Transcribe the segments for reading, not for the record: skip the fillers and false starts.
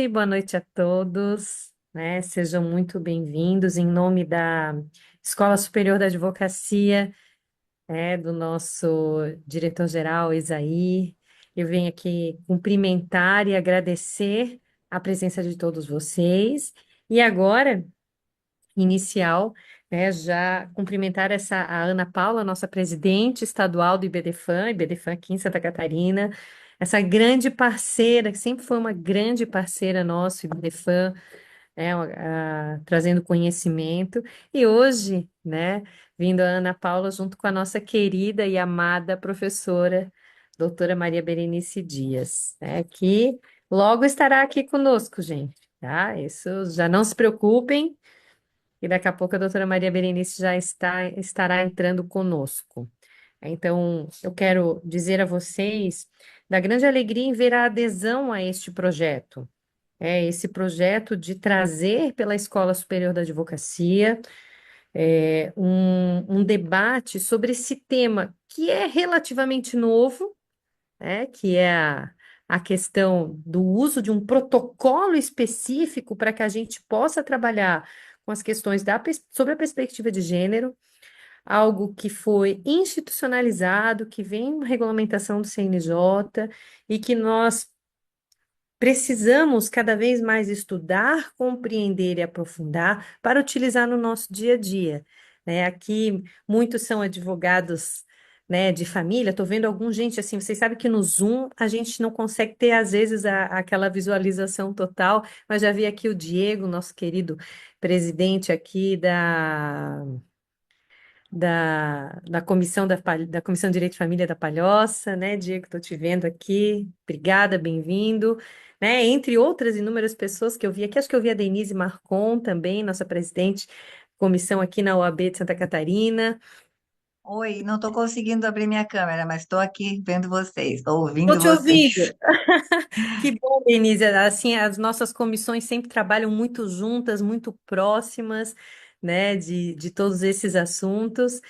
boa noite a todos, né? Sejam muito bem-vindos em nome da Escola Superior da Advocacia, do nosso diretor-geral Isaí. Eu venho aqui cumprimentar e agradecer a presença de todos vocês. E agora, inicial, já cumprimentar a Ana Paula, nossa presidente estadual do IBDFAN aqui em Santa Catarina, essa grande parceira, que sempre foi uma grande parceira nossa, IBDFAN, trazendo conhecimento. E hoje, vindo a Ana Paula junto com a nossa querida e amada professora, doutora Maria Berenice Dias, que logo estará aqui conosco, gente, tá? Isso, já não se preocupem, e daqui a pouco a doutora Maria Berenice estará entrando conosco. Então, eu quero dizer a vocês da grande alegria em ver a adesão a este projeto. Esse projeto de trazer pela Escola Superior da Advocacia um debate sobre esse tema que é relativamente novo, que é a questão do uso de um protocolo específico para que a gente possa trabalhar com as questões sobre a perspectiva de gênero, algo que foi institucionalizado, que vem uma regulamentação do CNJ e que nós precisamos cada vez mais estudar, compreender e aprofundar para utilizar no nosso dia a dia, Aqui muitos são advogados, de família. Estou vendo algum gente assim. Vocês sabem que no Zoom a gente não consegue ter às vezes aquela visualização total, mas já vi aqui o Diego, nosso querido presidente aqui da comissão da Comissão de Direito de Família da Palhoça, Diego? Estou te vendo aqui. Obrigada, bem-vindo. Entre outras inúmeras pessoas que eu vi aqui, acho que eu vi a Denise Marcon também, nossa presidente, comissão aqui na OAB de Santa Catarina. Oi, não estou conseguindo abrir minha câmera, mas estou aqui vendo vocês, estou Estou ouvindo te vocês. ouvindo. Que bom, Denise. Assim, as nossas comissões sempre trabalham muito juntas, muito próximas, de todos esses assuntos.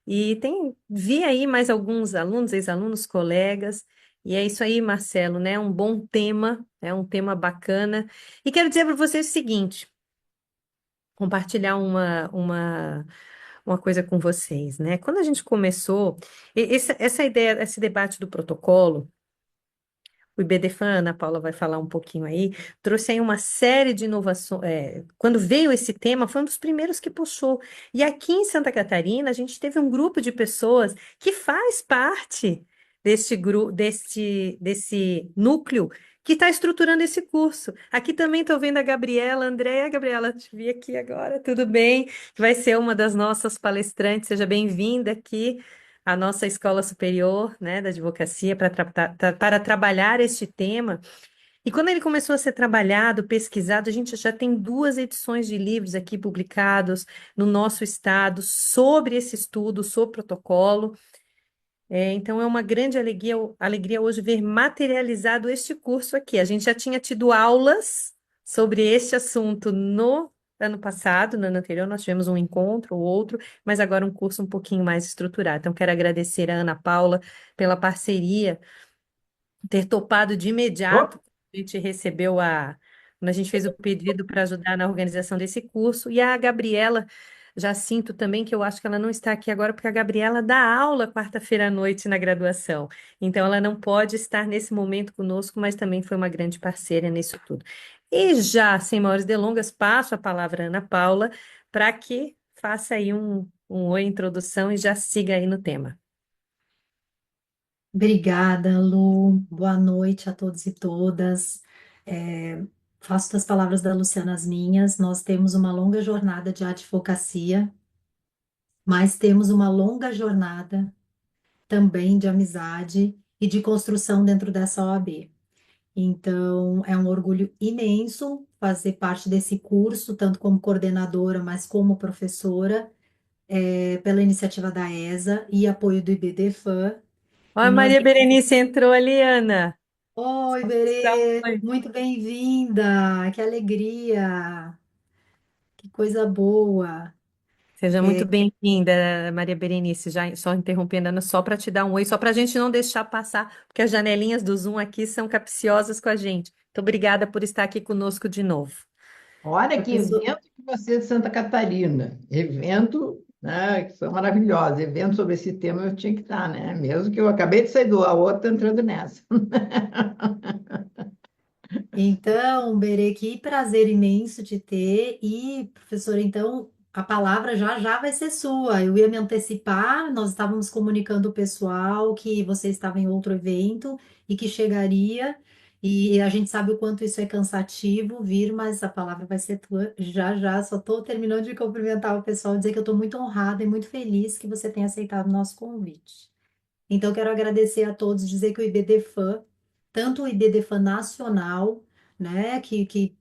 E vi aí mais alguns alunos, ex-alunos, colegas. E é isso aí, Marcelo, Um bom tema, é um tema bacana. E quero dizer para vocês o seguinte, compartilhar uma coisa com vocês, Quando a gente começou, essa ideia, esse debate do protocolo, o IBDFAN, a Ana Paula vai falar um pouquinho aí, trouxe aí uma série de inovações. Quando veio esse tema, foi um dos primeiros que puxou. E aqui em Santa Catarina, a gente teve um grupo de pessoas que faz parte desse núcleo que está estruturando esse curso. Aqui também estou vendo a Gabriela, Andréa. Gabriela, te vi aqui agora, tudo bem? Vai ser uma das nossas palestrantes, seja bem-vinda aqui a nossa Escola Superior, da Advocacia para trabalhar este tema. E quando ele começou a ser trabalhado, pesquisado, a gente já tem duas edições de livros aqui publicados no nosso estado sobre esse estudo, sobre protocolo. Então é uma grande alegria hoje ver materializado este curso aqui. A gente já tinha tido aulas sobre este assunto no ano passado, no ano anterior, nós tivemos um encontro ou outro, mas agora um curso um pouquinho mais estruturado. Então, quero agradecer a Ana Paula pela parceria, ter topado de imediato. A gente recebeu quando a gente fez o pedido para ajudar na organização desse curso, e a Gabriela. Já sinto também que eu acho que ela não está aqui agora, porque a Gabriela dá aula quarta-feira à noite na graduação. Então, ela não pode estar nesse momento conosco, mas também foi uma grande parceira nisso tudo. E já, sem maiores delongas, passo a palavra à Ana Paula para que faça aí um oi, introdução e já siga aí no tema. Obrigada, Lu. Boa noite a todos e todas. É, Faço das palavras da Luciana as minhas. Nós temos uma longa jornada de advocacia, mas temos uma longa jornada também de amizade e de construção dentro dessa OAB. Então, é um orgulho imenso fazer parte desse curso, tanto como coordenadora, mas como professora, pela iniciativa da ESA e apoio do IBDFAN. Olha, a E nós Maria Berenice entrou ali, Ana. Oi, Dá um Berê, oi. muito bem-vinda. Que alegria, que coisa boa. Seja muito E, bem-vinda, Maria Berenice. Já só interrompendo, Ana, só para te dar um oi, só para a gente não deixar passar, porque as janelinhas do Zoom aqui são capciosas com a gente. Muito obrigada por estar aqui conosco de novo. Olha que Professor, evento que você de Santa Catarina. Evento, né, que são maravilhosos. Evento sobre esse tema eu tinha que estar, né? Mesmo que eu acabei de sair do a outra entrando nessa. então, Berê, que prazer imenso te ter. E, professor, então, a palavra já já vai ser sua. Eu ia me antecipar, nós estávamos comunicando o pessoal que você estava em outro evento e que chegaria. E a gente sabe o quanto isso é cansativo vir, mas a palavra vai ser tua já já. Só estou terminando de cumprimentar o pessoal, dizer que eu estou muito honrada e muito feliz que você tenha aceitado o nosso convite. Então, quero agradecer a todos, dizer que o IBDFAN, tanto o IBDFAN nacional, né, que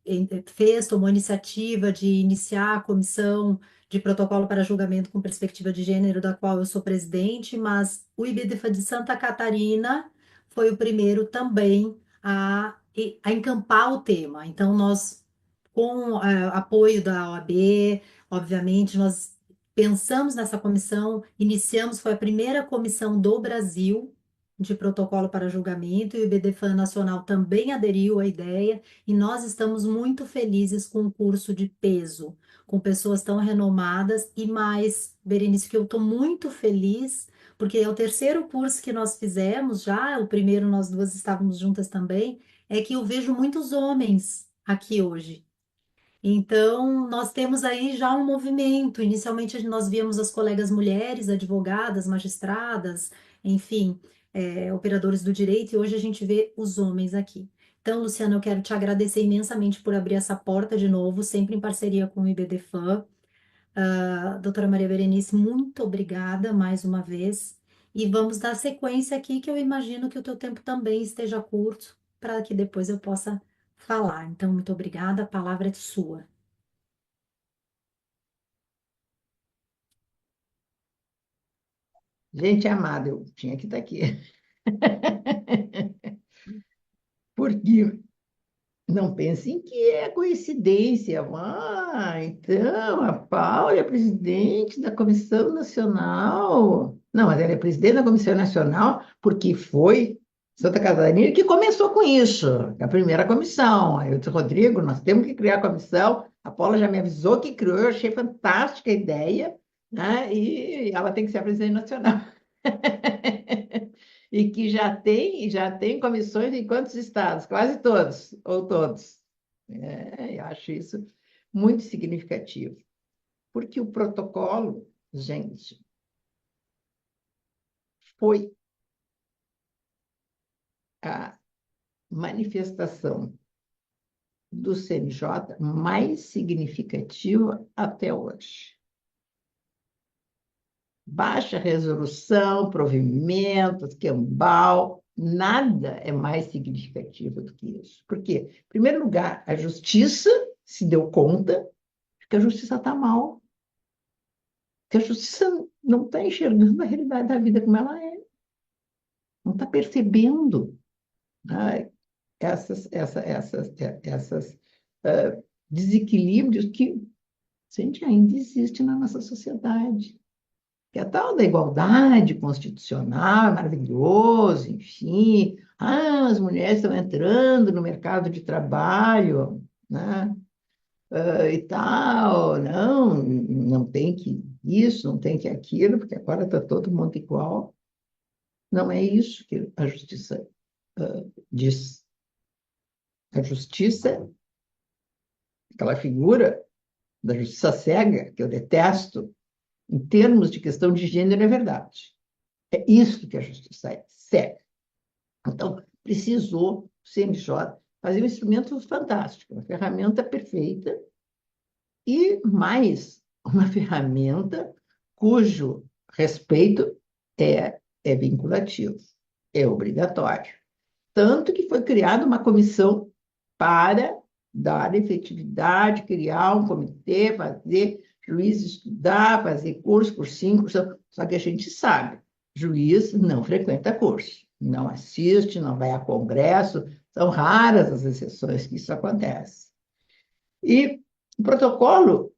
fez, tomou a iniciativa de iniciar a comissão de protocolo para julgamento com perspectiva de gênero, da qual eu sou presidente, mas o IBDFAN de Santa Catarina foi o primeiro também a encampar o tema. Então, nós, com apoio da OAB, obviamente, nós pensamos nessa comissão, iniciamos, foi a primeira comissão do Brasil de protocolo para julgamento, e o IBDFAN Nacional também aderiu à ideia, e nós estamos muito felizes com o curso de peso, com pessoas tão renomadas, e mais, Berenice, que eu estou muito feliz, porque é o terceiro curso que nós fizemos já, o primeiro nós duas estávamos juntas também, é que eu vejo muitos homens aqui hoje. Então, nós temos aí já um movimento. Inicialmente, nós víamos as colegas mulheres, advogadas, magistradas, enfim, operadores do direito, e hoje a gente vê os homens aqui. Então, Luciana, eu quero te agradecer imensamente por abrir essa porta de novo, sempre em parceria com o IBDFAN. Doutora Maria Berenice, muito obrigada mais uma vez. E vamos dar sequência aqui, que eu imagino que o teu tempo também esteja curto, para que depois eu possa falar. Então, muito obrigada, a palavra é sua. Gente amada, eu tinha que estar aqui. Porque não pensem que é coincidência. Então, a Paula é presidente da Comissão Nacional. Não, mas ela é presidente da Comissão Nacional porque foi Santa Catarina que começou com isso, a primeira comissão. Aí eu disse, Rodrigo, nós temos que criar a comissão. A Paula já me avisou que criou, eu achei fantástica a ideia, né? E ela tem que ser a presidente nacional. E que já tem comissões em quantos estados? Quase todos, ou todos. Eu acho isso muito significativo, porque o protocolo, gente, foi a manifestação do CNJ mais significativa até hoje. Baixa resolução, provimentos, quembal, nada é mais significativo do que isso. Por quê? Em primeiro lugar, a justiça se deu conta que a justiça está mal, que a justiça não está enxergando a realidade da vida como ela é, não está percebendo, né, essas desequilíbrios que, gente, ainda existe na nossa sociedade. Que a tal da igualdade constitucional é maravilhoso, enfim. As mulheres estão entrando no mercado de trabalho, né? E tal, não tem que isso, não tem que aquilo, porque agora está todo mundo igual. Não é isso que a justiça diz. A justiça, aquela figura da justiça cega, que eu detesto, em termos de questão de gênero, é verdade. É isso que a justiça é, cega. Então, precisou o CNJ fazer um instrumento fantástico, uma ferramenta perfeita e mais uma ferramenta cujo respeito é vinculativo, é obrigatório. Tanto que foi criada uma comissão para dar efetividade, criar um comitê, fazer juiz estudar, fazer curso, cursinho, curso, só que a gente sabe, juiz não frequenta curso, não assiste, não vai a congresso, são raras as exceções que isso acontece. E o protocolo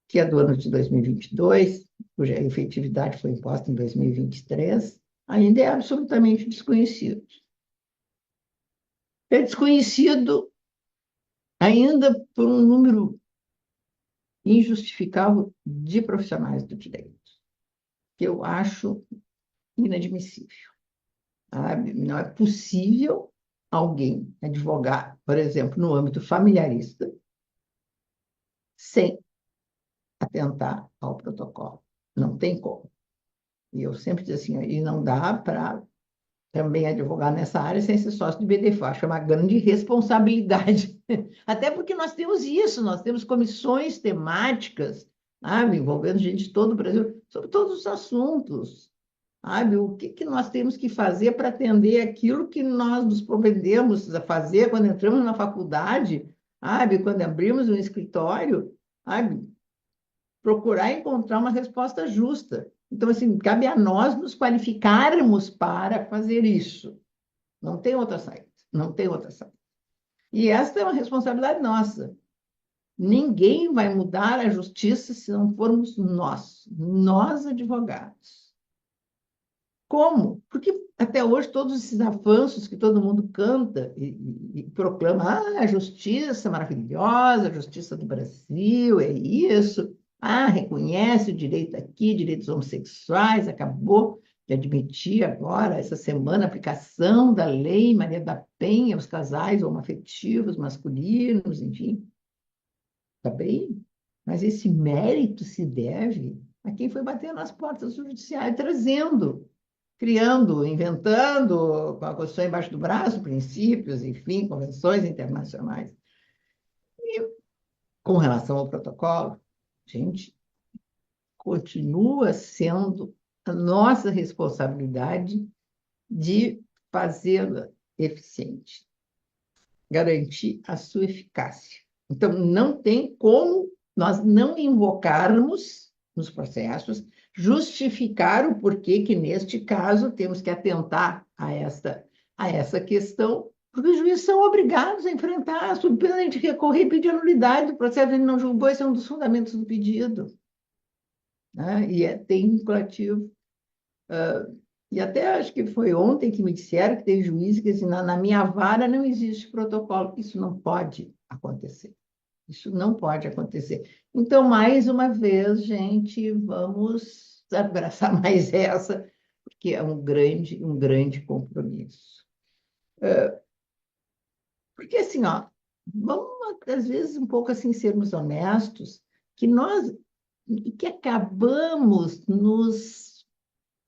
que é do ano de 2022, cuja efetividade foi imposta em 2023, ainda é absolutamente desconhecido. É desconhecido ainda por um número injustificável de profissionais do direito, que eu acho inadmissível. Sabe? Não é possível alguém advogar, por exemplo, no âmbito familiarista, sem atentar ao protocolo. Não tem como. E eu sempre digo assim, e não dá para também advogar nessa área sem ser sócio de BDF. Acho que é uma grande responsabilidade. Até porque nós temos isso, nós temos comissões temáticas, sabe, envolvendo gente de todo o Brasil, sobre todos os assuntos. Sabe, o que nós temos que fazer para atender aquilo que nós nos prometemos a fazer quando entramos na faculdade, sabe, quando abrimos um escritório, sabe, procurar encontrar uma resposta justa. Então, assim, cabe a nós nos qualificarmos para fazer isso. Não tem outra saída, não tem outra saída. E essa é uma responsabilidade nossa. Ninguém vai mudar a justiça se não formos nós advogados. Como? Porque até hoje todos esses avanços que todo mundo canta e proclama, a justiça maravilhosa, a justiça do Brasil, é isso. Reconhece o direito aqui, direitos homossexuais, acabou de admitir agora, essa semana, a aplicação da Lei Maria da Penha aos casais homoafetivos, masculinos, enfim. Está bem? Mas esse mérito se deve a quem foi bater nas portas do judiciário, trazendo, criando, inventando, com a Constituição embaixo do braço, princípios, enfim, convenções internacionais. E com relação ao protocolo, gente, continua sendo a nossa responsabilidade de fazê-la eficiente, garantir a sua eficácia. Então, não tem como nós não invocarmos nos processos, justificar o porquê que, neste caso, temos que atentar a essa questão, porque os juízes são obrigados a enfrentar, sob pena de recorrer e pedir a nulidade do processo. Ele não julgou, esse é um dos fundamentos do pedido. Né? E tem vinculativo. E até acho que foi ontem que me disseram que teve juiz que disse, na minha vara não existe protocolo. Isso não pode acontecer. Isso não pode acontecer. Então, mais uma vez, gente, vamos abraçar mais essa, porque é um grande compromisso. Porque, assim, ó, vamos, às vezes, um pouco assim, sermos honestos, que nós que acabamos nos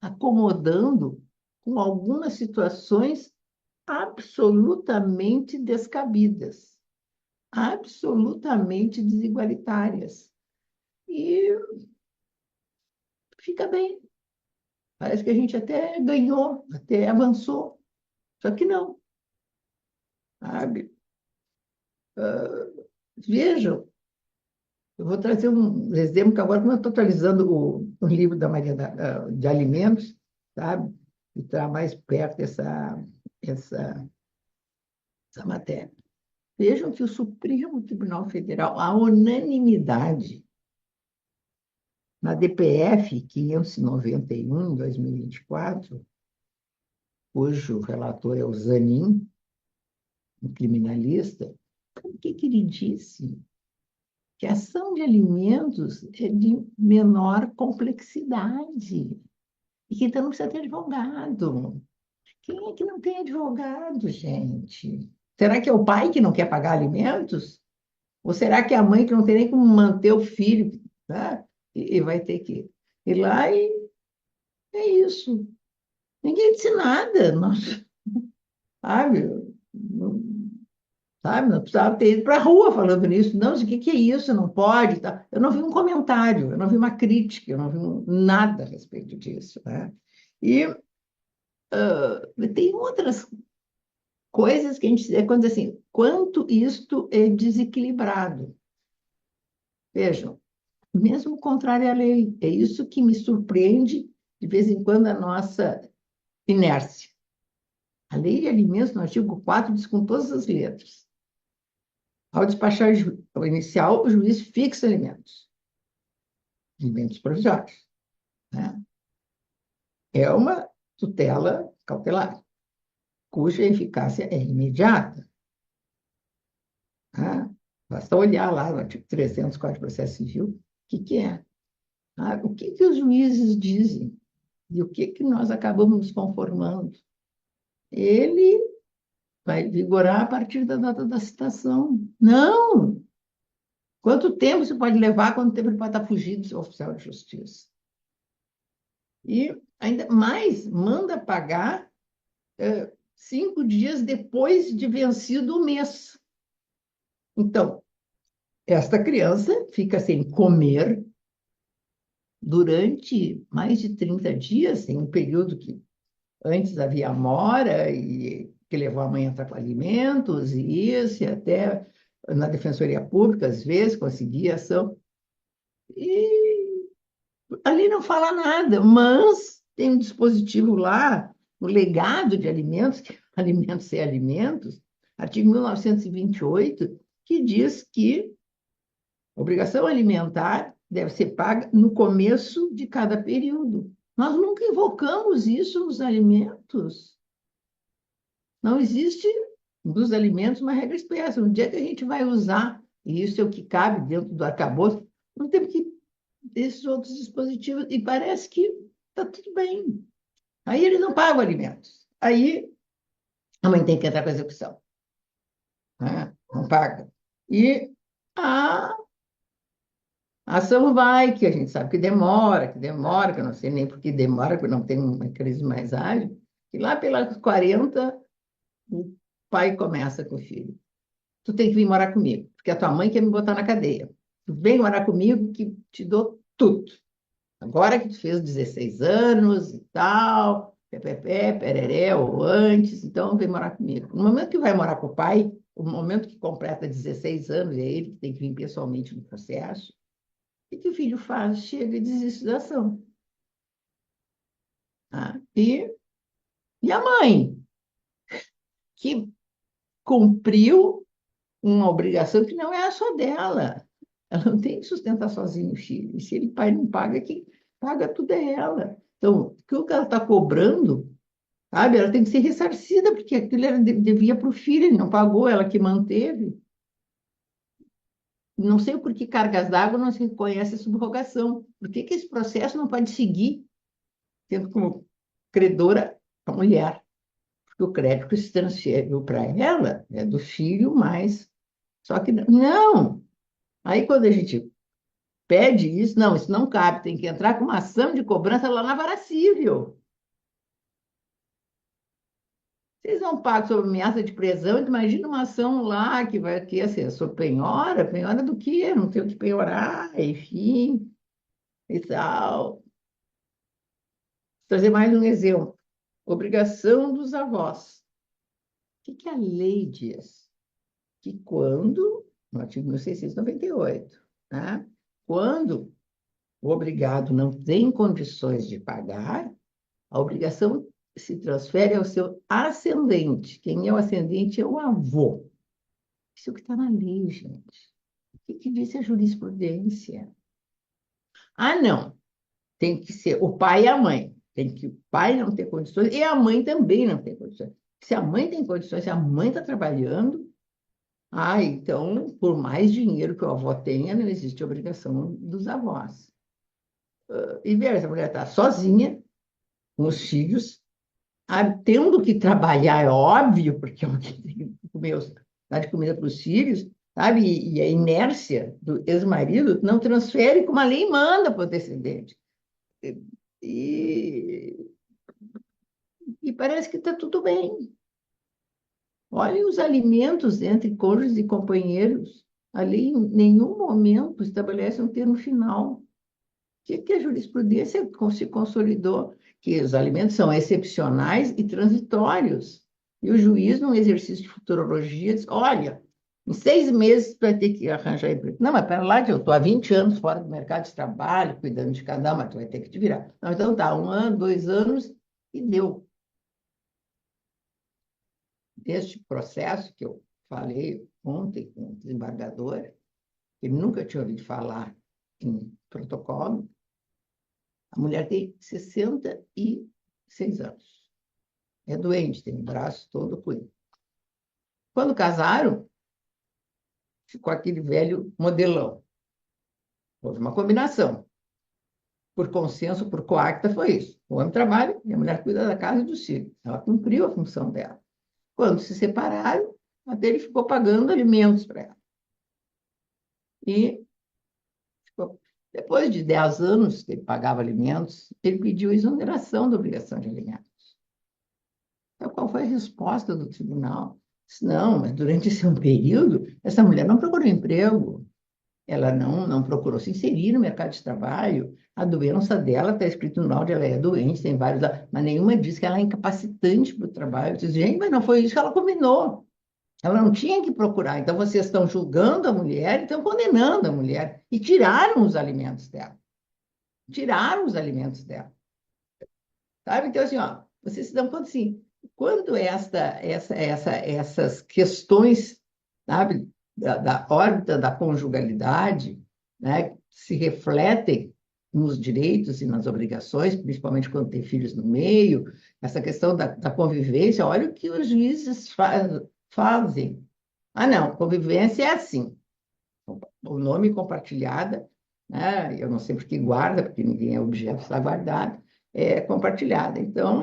acomodando com algumas situações absolutamente descabidas, absolutamente desigualitárias. E fica bem. Parece que a gente até ganhou, até avançou. Só que não, sabe? Vejam, eu vou trazer um exemplo que agora, como eu estou atualizando o livro da Maria de Alimentos, sabe? E está mais perto essa matéria. Vejam que o Supremo Tribunal Federal, a unanimidade, na DPF 591, 2024, cujo relator é o Zanin, um criminalista, o que ele disse? Que a ação de alimentos é de menor complexidade e que então não precisa ter advogado. Quem é que não tem advogado, gente? Será que é o pai que não quer pagar alimentos? Ou será que é a mãe que não tem nem como manter o filho, né? E vai ter que ir lá e é isso. Ninguém disse nada, nossa, sabe? Sabe? Não precisava ter ido para a rua falando nisso. Não, o que é isso? Não pode. Tá? Eu não vi um comentário, eu não vi uma crítica, eu não vi nada a respeito disso. Né? E tem outras coisas que a gente... quando diz assim, quanto isto é desequilibrado. Vejam, mesmo contrário à lei. É isso que me surpreende, de vez em quando, a nossa inércia. A lei de alimentos, no artigo 4, diz com todas as letras. Ao despachar o inicial, o juiz fixa alimentos. alimentos provisórios, né? É uma tutela cautelar, cuja eficácia é imediata, tá? Basta olhar lá no artigo 300 do Código de Processo Civil, o que é. Tá? O que os juízes dizem e o que nós acabamos nos conformando. Ele vai vigorar a partir da data da citação. Não! Quanto tempo você pode levar? Quanto tempo ele pode estar fugindo do seu oficial de justiça? E ainda mais, manda pagar 5 dias depois de vencido o mês. Então, esta criança fica sem comer durante mais de 30 dias, em um período que antes havia mora e que levou a mãe a entrar com alimentos e isso, e até na Defensoria Pública, às vezes, conseguia ação. E ali não fala nada, mas tem um dispositivo lá, o legado de alimentos, que alimentos sem alimentos, artigo 1928, que diz que a obrigação alimentar deve ser paga no começo de cada período. Nós nunca invocamos isso nos alimentos. Não existe dos alimentos uma regra expressa. No dia que a gente vai usar, e isso é o que cabe dentro do arcabouço, não temos que esses outros dispositivos, e parece que está tudo bem. Aí eles não pagam alimentos. Aí a mãe tem que entrar com a execução, né? Não paga. E a ação vai, que a gente sabe que demora, que eu não sei nem por que demora, porque não tem um mecanismo mais ágil, e lá pelas 40, o pai começa com o filho. Tu tem que vir morar comigo, porque a tua mãe quer me botar na cadeia. Tu vem morar comigo que te dou tudo. Agora que tu fez 16 anos e tal, pepepé, pereré, ou antes, então vem morar comigo. No momento que vai morar com o pai, o momento que completa 16 anos, é ele que tem que vir pessoalmente no processo, o que o filho faz? Chega e desiste da ação. Tá? E a mãe, que cumpriu uma obrigação que não é só dela. Ela não tem que sustentar sozinha o filho. E se ele pai não paga, quem paga tudo é ela. Então, o que ela está cobrando, sabe? Ela tem que ser ressarcida, porque aquilo era, devia para o filho, ele não pagou, ela que manteve. Não sei por que cargas d'água não se reconhece a subrogação. Por que esse processo não pode seguir, tendo como credora a mulher? Porque o crédito se transferiu para ela, é do filho, mas... Só que não. Aí, quando a gente pede isso não cabe, tem que entrar com uma ação de cobrança lá na vara civil. Vocês não pagam sob ameaça de prisão, imagina uma ação lá que vai ter assim, sob penhora, penhora do quê? Não tem o que penhorar, enfim, e tal. Vou trazer mais um exemplo. Obrigação dos avós. O que a lei diz? Que quando, no artigo 1698, tá? Quando o obrigado não tem condições de pagar, a obrigação se transfere ao seu ascendente. Quem é o ascendente é o avô. Isso é o que está na lei, gente. O que diz a jurisprudência? Ah, não. Tem que ser o pai e a mãe. Tem que o pai não ter condições e a mãe também não tem condições. Se a mãe tem condições, se a mãe está trabalhando, então, por mais dinheiro que o avô tenha, não existe obrigação dos avós. E veja, a mulher está sozinha, com os filhos, tendo que trabalhar, é óbvio, porque é tem que comer, dar de comida para os filhos, sabe? E a inércia do ex-marido não transfere como a lei manda para o descendente. E, e parece que está tudo bem. Olhem os alimentos entre cônjuges e companheiros. A lei em nenhum momento estabelece um termo final. O que a jurisprudência se consolidou? Que os alimentos são excepcionais e transitórios. E o juiz, num exercício de futurologia, diz, olha, em 6 meses tu vai ter que arranjar emprego. Não, mas pera lá, eu estou há 20 anos fora do mercado de trabalho, cuidando de cada um, mas tu vai ter que te virar. Não, então tá, 1 ano, 2 anos, e deu. Este processo que eu falei ontem com o desembargador, ele nunca tinha ouvido falar em protocolo, a mulher tem 66 anos. É doente, tem o braço todo ruim. Quando casaram, ficou aquele velho modelão. Houve uma combinação. Por consenso, por coacta, foi isso. O homem trabalha e a mulher cuida da casa e dos filhos. Ela cumpriu a função dela. Quando se separaram, até ele ficou pagando alimentos para ela. E depois de 10 anos que ele pagava alimentos, ele pediu exoneração da obrigação de alimentos. Então, qual foi a resposta do tribunal? Disse, não, mas durante esse período, essa mulher não procurou emprego, ela não procurou se inserir no mercado de trabalho, a doença dela está escrito no laudo, ela é doente, tem vários, mas nenhuma diz que ela é incapacitante para o trabalho. Eu disse, gente, mas não foi isso que ela combinou. Ela não tinha que procurar. Então, vocês estão julgando a mulher e estão condenando a mulher. E tiraram os alimentos dela. Tiraram os alimentos dela. Sabe? Então, assim, ó, vocês se dão conta, assim, quando essas questões, sabe, da órbita da conjugalidade, né, se refletem nos direitos e nas obrigações, principalmente quando tem filhos no meio, essa questão da convivência, olha o que os juízes fazem. Ah, não, convivência é assim. O nome compartilhada, né, eu não sei por que guarda, porque ninguém é objeto, está guardado, é compartilhada. Então,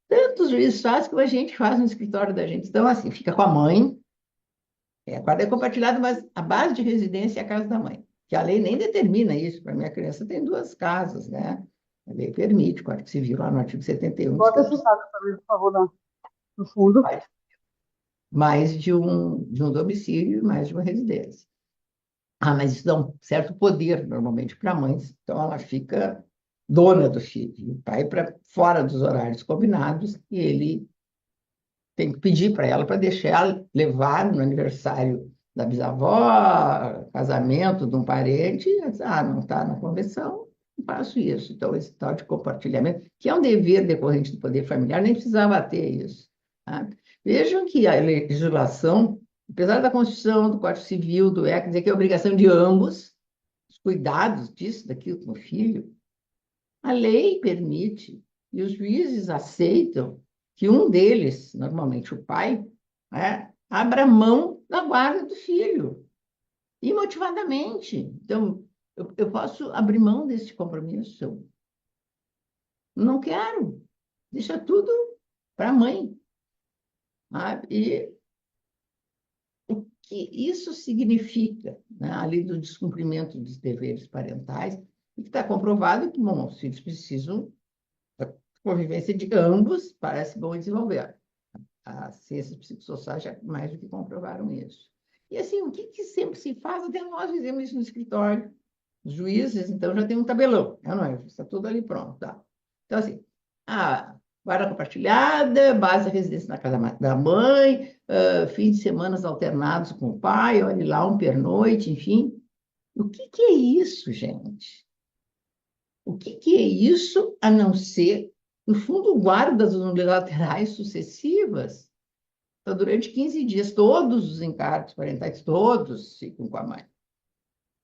tantos juízes fazem como a gente faz no escritório da gente. Então, assim, fica com a mãe, a guarda é compartilhada, mas a base de residência é a casa da mãe, que a lei nem determina isso. Para minha criança tem 2 casas, né? A lei permite, o Código Civil, lá no artigo 71, diz Bota que esse saco para mim, por favor, no fundo. mais de um domicílio, mais de uma residência. Ah, mas isso dá um certo poder, normalmente, para a mãe, então ela fica dona do filho. E o pai, para fora dos horários combinados, e ele tem que pedir para ela para deixar ela levar no aniversário da bisavó, casamento de um parente, não está na convenção, não faço isso. Então, esse tal de compartilhamento, que é um dever decorrente do poder familiar, nem precisava ter isso. Tá? Vejam que a legislação, apesar da Constituição, do Código Civil, do ECA, dizer que é obrigação de ambos, os cuidados disso, daquilo com o filho, a lei permite, e os juízes aceitam, que um deles, normalmente o pai, né, abra mão da guarda do filho, imotivadamente. Então, eu posso abrir mão desse compromisso? Não quero. Deixa tudo para a mãe. Sabe? E o que isso significa, né, além do descumprimento dos deveres parentais, e que está comprovado que, bom, os filhos precisam da convivência de ambos, parece bom desenvolver. As ciências psicossociais já mais do que comprovaram isso. E assim, o que sempre se faz? Até nós fizemos isso no escritório. Os juízes, então, já tem um tabelão, não é? Está tudo ali pronto. Tá? Então, assim, guarda compartilhada, base da residência na casa da mãe, fim de semanas alternados com o pai, olhe lá, um pernoite, enfim. O que é isso, gente? O que é isso a não ser, no fundo, guardas unilaterais sucessivas? Então, durante 15 dias, todos os encargos parentais, todos ficam com a mãe.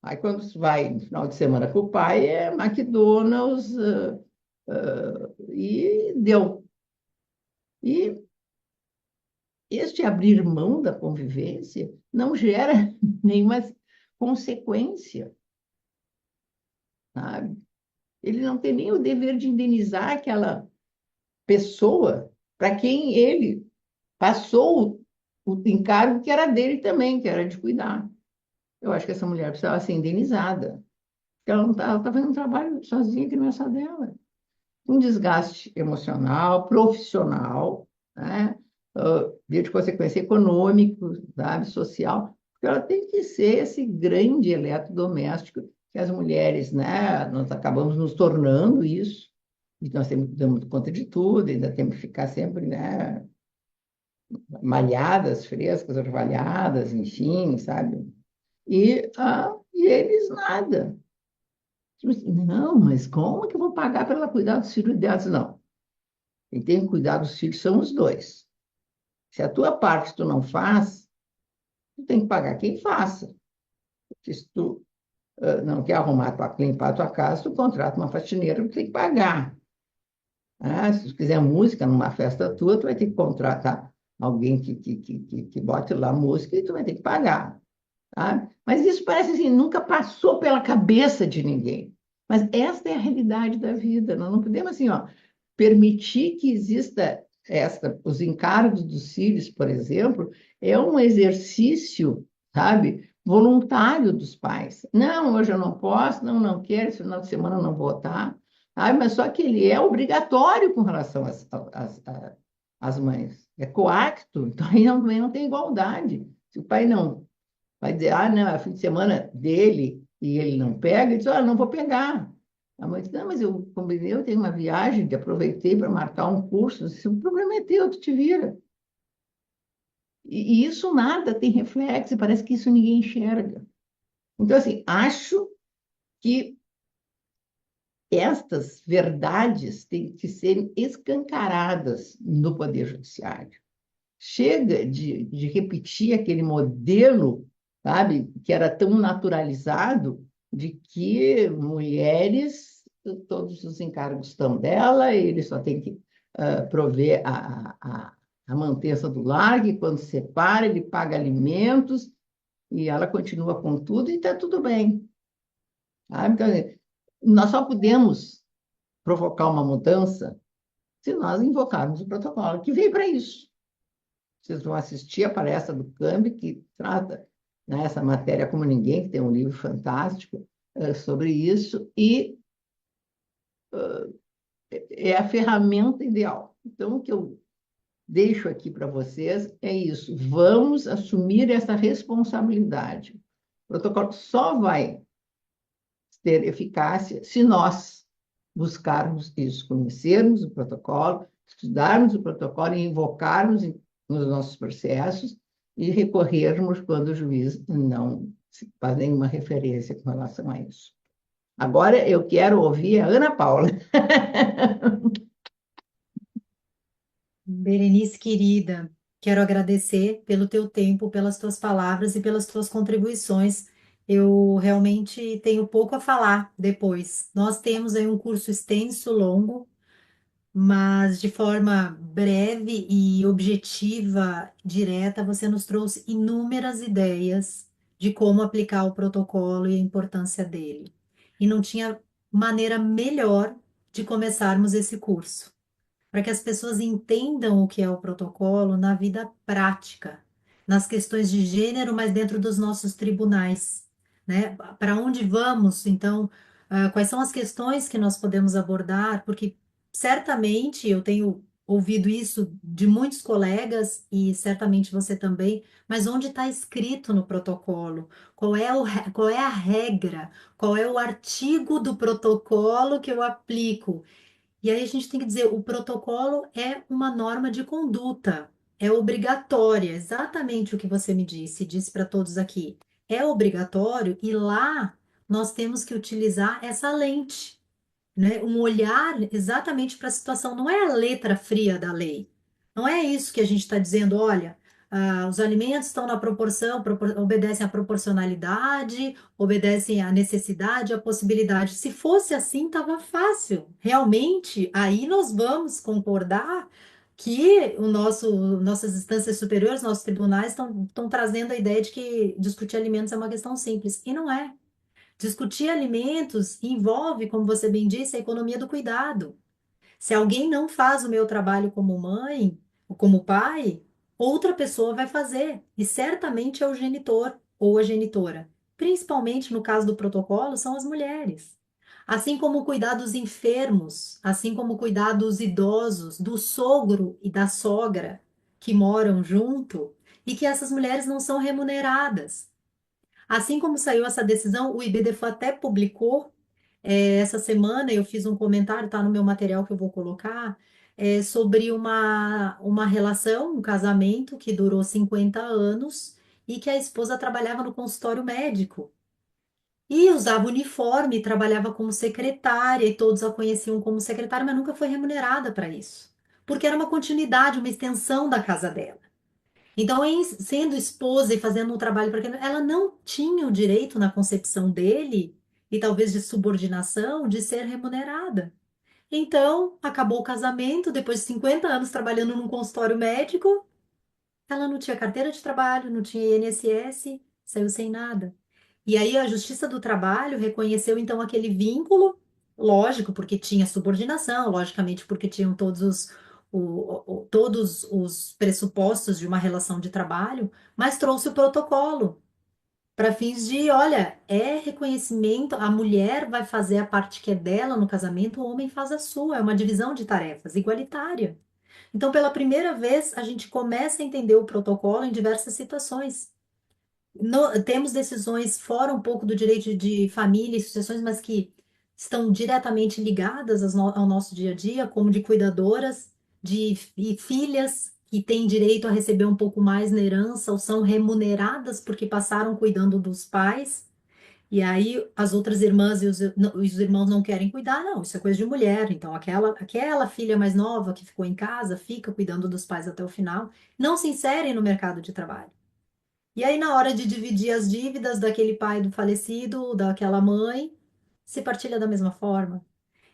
Aí, quando se vai no final de semana com o pai, é McDonald's e deu. E este abrir mão da convivência não gera nenhuma consequência, sabe? Ele não tem nem o dever de indenizar aquela pessoa para quem ele passou o encargo que era dele também, que era de cuidar. Eu acho que essa mulher precisava ser indenizada, porque ela está fazendo um trabalho sozinha que não é só dela. Um desgaste emocional, profissional, né? De consequência econômico, sabe? Social, porque ela tem que ser esse grande eletrodoméstico que as mulheres, né? Nós acabamos nos tornando isso, e nós damos conta de tudo, ainda temos que ficar sempre, né? Malhadas, frescas, orvalhadas, enfim, sabe? E eles nada. Tipo assim, não, mas como que eu vou pagar para ela cuidar dos filhos delas? Não. Quem tem que cuidar dos filhos são os dois. Se a tua parte tu não faz, tu tem que pagar quem faça. Porque se tu não quer limpar a tua casa, tu contrata uma faxineira, tu tem que pagar. Ah, se tu quiser música numa festa tua, tu vai ter que contratar alguém que bote lá música e tu vai ter que pagar, tá? Mas isso parece assim, nunca passou pela cabeça de ninguém. Mas esta é a realidade da vida. Nós não podemos assim, ó, permitir que exista os encargos dos filhos, por exemplo, é um exercício, sabe, voluntário dos pais. Não, hoje eu não posso, não, não quero, esse final de semana eu não vou estar. Mas só que ele é obrigatório com relação às mães. É coacto, então aí também não tem igualdade. Se o pai não vai dizer, não, é fim de semana dele e ele não pega, ele diz, não vou pegar. A mãe diz, não, mas eu combinei, eu tenho uma viagem que aproveitei para marcar um curso. Se o problema é teu, tu te vira. E isso nada tem reflexo, parece que isso ninguém enxerga. Então, assim, acho que estas verdades têm que serem escancaradas no Poder Judiciário. Chega de repetir aquele modelo, sabe, que era tão naturalizado, de que mulheres, todos os encargos estão dela, ele só tem que prover a mantença do lar, e quando separa, ele paga alimentos, e ela continua com tudo, e está tudo bem. Sabe? Então, nós só podemos provocar uma mudança se nós invocarmos o protocolo, que veio para isso. Vocês vão assistir a palestra do Cambi, que trata, né, essa matéria como ninguém, que tem um livro fantástico sobre isso, e é a ferramenta ideal. Então, o que eu deixo aqui para vocês é isso. Vamos assumir essa responsabilidade. O protocolo só vai ter eficácia se nós buscarmos isso, conhecermos o protocolo, estudarmos o protocolo e invocarmos nos nossos processos e recorrermos quando o juiz não faz nenhuma referência com relação a isso. Agora eu quero ouvir a Ana Paula. Berenice, querida, quero agradecer pelo teu tempo, pelas tuas palavras e pelas tuas contribuições. Eu realmente tenho pouco a falar depois. Nós temos aí um curso extenso, longo, mas de forma breve e objetiva, direta, você nos trouxe inúmeras ideias de como aplicar o protocolo e a importância dele. E não tinha maneira melhor de começarmos esse curso para que as pessoas entendam o que é o protocolo na vida prática, nas questões de gênero, mas dentro dos nossos tribunais, né? Para onde vamos, então, quais são as questões que nós podemos abordar? Porque certamente eu tenho ouvido isso de muitos colegas e certamente você também, mas onde está escrito no protocolo? Qual é a regra? Qual é o artigo do protocolo que eu aplico? E aí a gente tem que dizer, o protocolo é uma norma de conduta, é obrigatória, exatamente o que você me disse para todos aqui. É obrigatório e lá nós temos que utilizar essa lente, né? Um olhar exatamente para a situação, não é a letra fria da lei. Não é isso que a gente está dizendo, olha, os alimentos estão na proporção, obedecem à proporcionalidade, obedecem à necessidade, à possibilidade. Se fosse assim, estava fácil. Realmente, aí nós vamos concordar que nossas instâncias superiores, nossos tribunais estão trazendo a ideia de que discutir alimentos é uma questão simples. E não é. Discutir alimentos envolve, como você bem disse, a economia do cuidado. Se alguém não faz o meu trabalho como mãe ou como pai, outra pessoa vai fazer, e certamente é o genitor ou a genitora. Principalmente no caso do protocolo, são as mulheres. Assim como cuidar dos enfermos, assim como cuidar dos idosos, do sogro e da sogra que moram junto e que essas mulheres não são remuneradas. Assim como saiu essa decisão, o IBDFA até publicou, essa semana, eu fiz um comentário, está no meu material que eu vou colocar, sobre uma relação, um casamento que durou 50 anos e que a esposa trabalhava no consultório médico. E usava uniforme, trabalhava como secretária, e todos a conheciam como secretária, mas nunca foi remunerada para isso. Porque era uma continuidade, uma extensão da casa dela. Então, sendo esposa e fazendo um trabalho para ela não tinha o direito na concepção dele, e talvez de subordinação, de ser remunerada. Então, acabou o casamento, depois de 50 anos trabalhando num consultório médico, ela não tinha carteira de trabalho, não tinha INSS, saiu sem nada. E aí a Justiça do Trabalho reconheceu então aquele vínculo, lógico, porque tinha subordinação, logicamente, porque tinham todos os pressupostos de uma relação de trabalho, mas trouxe o protocolo para fins de, olha, é reconhecimento, a mulher vai fazer a parte que é dela no casamento, o homem faz a sua, é uma divisão de tarefas igualitária. Então, pela primeira vez, a gente começa a entender o protocolo em diversas situações. Temos decisões fora um pouco do direito de família e sucessões, mas que estão diretamente ligadas ao nosso dia a dia, como de cuidadoras, e filhas que têm direito a receber um pouco mais na herança ou são remuneradas porque passaram cuidando dos pais. E aí as outras irmãs e os irmãos não querem cuidar, não, isso é coisa de mulher. Então aquela filha mais nova que ficou em casa, fica cuidando dos pais até o final, não se inserem no mercado de trabalho. E aí na hora de dividir as dívidas daquele pai do falecido, daquela mãe, se partilha da mesma forma.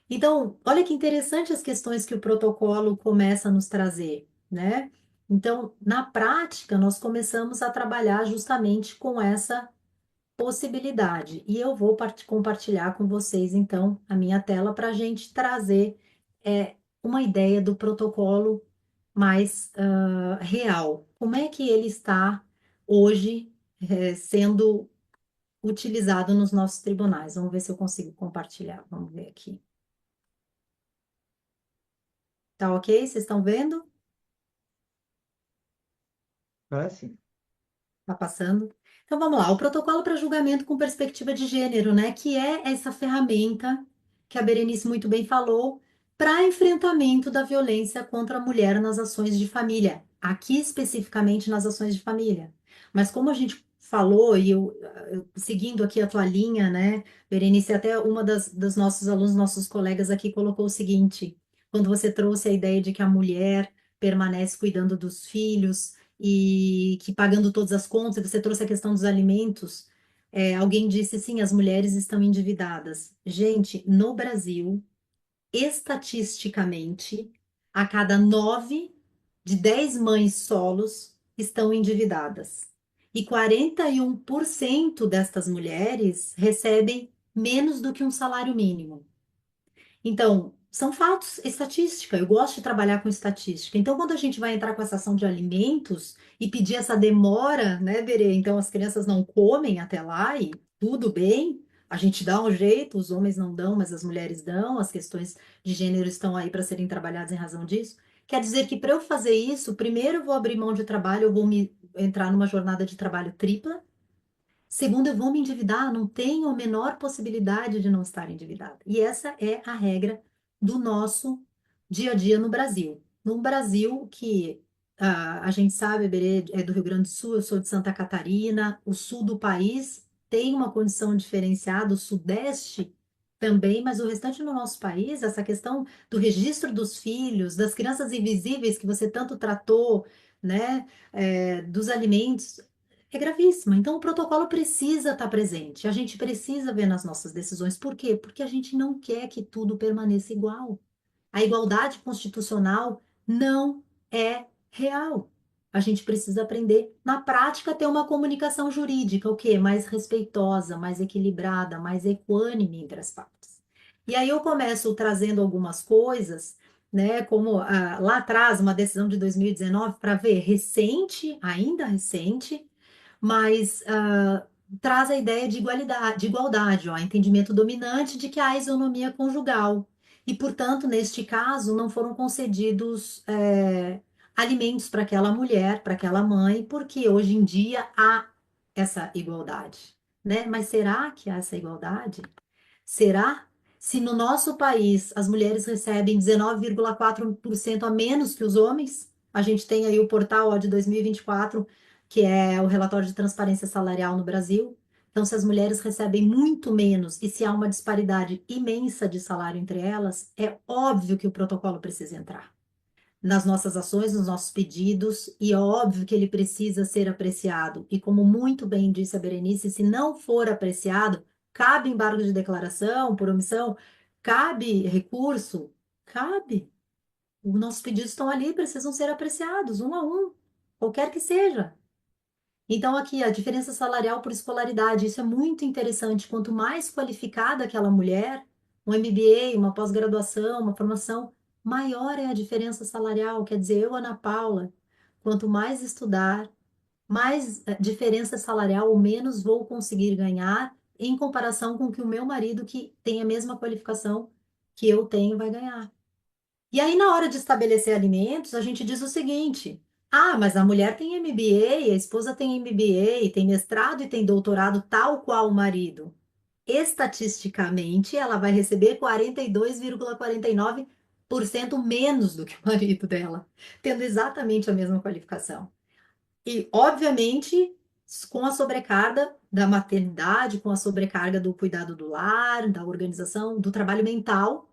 Então, olha que interessante as questões que o protocolo começa a nos trazer, né? Então, na prática, nós começamos a trabalhar justamente com essa possibilidade. E eu vou compartilhar com vocês, então, a minha tela para a gente trazer uma ideia do protocolo mais real. Como é que ele está hoje sendo utilizado nos nossos tribunais? Vamos ver se eu consigo compartilhar. Vamos ver aqui. Tá ok? Vocês estão vendo? Agora sim. Tá passando? Então vamos lá, o protocolo para julgamento com perspectiva de gênero, né? Que é essa ferramenta que a Berenice muito bem falou para enfrentamento da violência contra a mulher nas ações de família, aqui especificamente nas ações de família. Mas como a gente falou, e seguindo aqui a tua linha, né, Berenice, até uma dos nossos alunos, nossos colegas aqui colocou o seguinte: quando você trouxe a ideia de que a mulher permanece cuidando dos filhos e que pagando todas as contas, e você trouxe a questão dos alimentos, alguém disse sim, as mulheres estão endividadas. Gente, no Brasil, estatisticamente, a cada 9 de 10 mães solos estão endividadas. E 41% destas mulheres recebem menos do que um salário mínimo. Então, são fatos, estatística. Eu gosto de trabalhar com estatística. Então, quando a gente vai entrar com essa ação de alimentos e pedir essa demora, né, Berê? Então, as crianças não comem até lá e tudo bem, a gente dá um jeito, os homens não dão, mas as mulheres dão, as questões de gênero estão aí para serem trabalhadas em razão disso. Quer dizer que para eu fazer isso, primeiro eu vou abrir mão de trabalho, eu vou me entrar numa jornada de trabalho tripla. Segundo, eu vou me endividar, não tenho a menor possibilidade de não estar endividada. E essa é a regra do nosso dia a dia no Brasil. No Brasil, que a gente sabe, a Berê é do Rio Grande do Sul, eu sou de Santa Catarina, o sul do país tem uma condição diferenciada, o sudeste também, mas o restante do nosso país, essa questão do registro dos filhos, das crianças invisíveis que você tanto tratou, né, dos alimentos, é gravíssima. Então, o protocolo precisa estar presente. A gente precisa ver nas nossas decisões. Por quê? Porque a gente não quer que tudo permaneça igual. A igualdade constitucional não é real. A gente precisa aprender, na prática, a ter uma comunicação jurídica, o quê? Mais respeitosa, mais equilibrada, mais equânime entre as partes. E aí eu começo trazendo algumas coisas, né? Como lá atrás, uma decisão de 2019, para ver, recente, ainda recente, mas traz a ideia de igualdade, ó, entendimento dominante de que há isonomia conjugal. E, portanto, neste caso, não foram concedidos alimentos para aquela mulher, para aquela mãe, porque hoje em dia há essa igualdade, né? Mas será que há essa igualdade? Será? Se no nosso país as mulheres recebem 19,4% a menos que os homens, a gente tem aí o portal ó, de 2024, que é o relatório de transparência salarial no Brasil. Então, se as mulheres recebem muito menos e se há uma disparidade imensa de salário entre elas, é óbvio que o protocolo precisa entrar. nas nossas ações, nos nossos pedidos, e é óbvio que ele precisa ser apreciado. E como muito bem disse a Berenice, se não for apreciado, cabe embargo de declaração por omissão, cabe recurso, cabe. Os nossos pedidos estão ali, precisam ser apreciados, um a um, qualquer que seja. Então, aqui, a diferença salarial por escolaridade, isso é muito interessante. Quanto mais qualificada aquela mulher, um MBA, uma pós-graduação, uma formação, maior é a diferença salarial. Quer dizer, eu, Ana Paula, quanto mais estudar, mais diferença salarial, ou menos vou conseguir ganhar em comparação com o que o meu marido, que tem a mesma qualificação que eu tenho, vai ganhar. E aí, na hora de estabelecer alimentos, a gente diz o seguinte: ah, mas a mulher tem MBA, a esposa tem MBA, tem mestrado e tem doutorado, tal qual o marido. Estatisticamente, ela vai receber 42,49% menos do que o marido dela, tendo exatamente a mesma qualificação. E, obviamente, com a sobrecarga da maternidade, com a sobrecarga do cuidado do lar, da organização, do trabalho mental,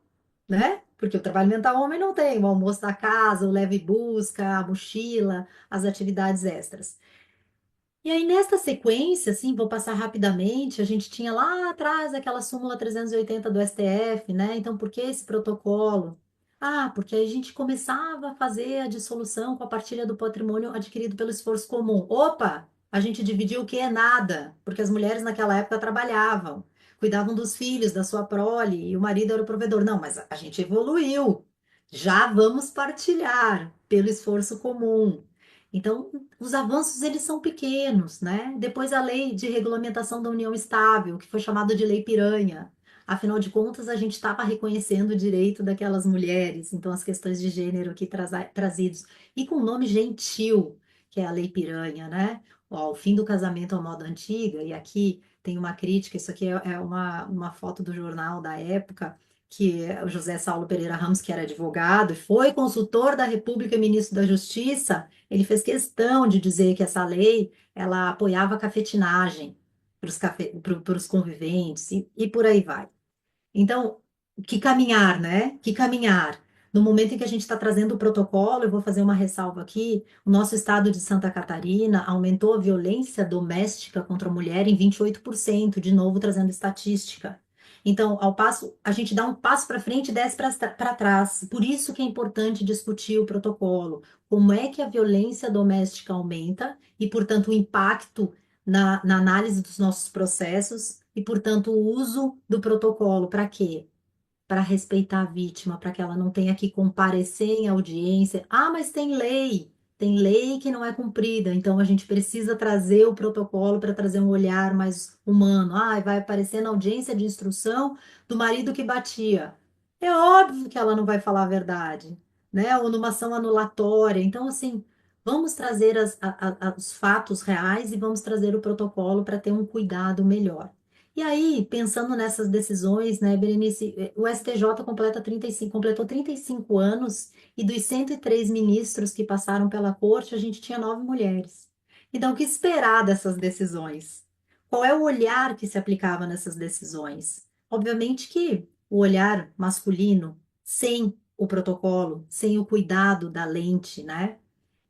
né? Porque o trabalho mental o homem não tem, o almoço da casa, o leva e busca, a mochila, as atividades extras. E aí, nesta sequência, assim, vou passar rapidamente, a gente tinha lá atrás aquela súmula 380 do STF, né? Então, por que esse protocolo? Ah, porque aí a gente começava a fazer a dissolução com a partilha do patrimônio adquirido pelo esforço comum. Opa! A gente dividiu o que é nada, porque as mulheres naquela época trabalhavam, cuidavam dos filhos, da sua prole, e o marido era o provedor. Não, mas a gente evoluiu. Já vamos partilhar pelo esforço comum. Então, os avanços eles são pequenos, né? Depois a lei de regulamentação da união estável, que foi chamada de lei piranha. Afinal de contas, a gente estava reconhecendo o direito daquelas mulheres, então as questões de gênero aqui trazidos e com o nome gentil, que é a lei piranha, né? Ó, o fim do casamento à moda antiga, e aqui tem uma crítica, isso aqui é uma foto do jornal da época, que é o José Saulo Pereira Ramos, que era advogado, e foi consultor da República e ministro da Justiça. Ele fez questão de dizer que essa lei ela apoiava a cafetinagem para os conviventes e por aí vai. Então, que caminhar, né? Que caminhar. No momento em que a gente está trazendo o protocolo, eu vou fazer uma ressalva aqui: o nosso estado de Santa Catarina aumentou a violência doméstica contra a mulher em 28%, de novo trazendo estatística. Então, ao passo, a gente dá um passo para frente e desce para trás. Por isso que é importante discutir o protocolo. Como é que a violência doméstica aumenta e, portanto, o impacto na análise dos nossos processos e, portanto, o uso do protocolo para quê? Para respeitar a vítima, para que ela não tenha que comparecer em audiência. Ah, mas tem lei que não é cumprida, então a gente precisa trazer o protocolo para trazer um olhar mais humano. Ah, vai aparecer na audiência de instrução do marido que batia. É óbvio que ela não vai falar a verdade, né? Ou numa ação anulatória. Então, assim, vamos trazer os fatos reais e vamos trazer o protocolo para ter um cuidado melhor. E aí, pensando nessas decisões, né, Berenice, o STJ completou 35 anos e dos 103 ministros que passaram pela corte, a gente tinha 9 mulheres. Então, o que esperar dessas decisões? Qual é o olhar que se aplicava nessas decisões? Obviamente que o olhar masculino, sem o protocolo, sem o cuidado da lente, né?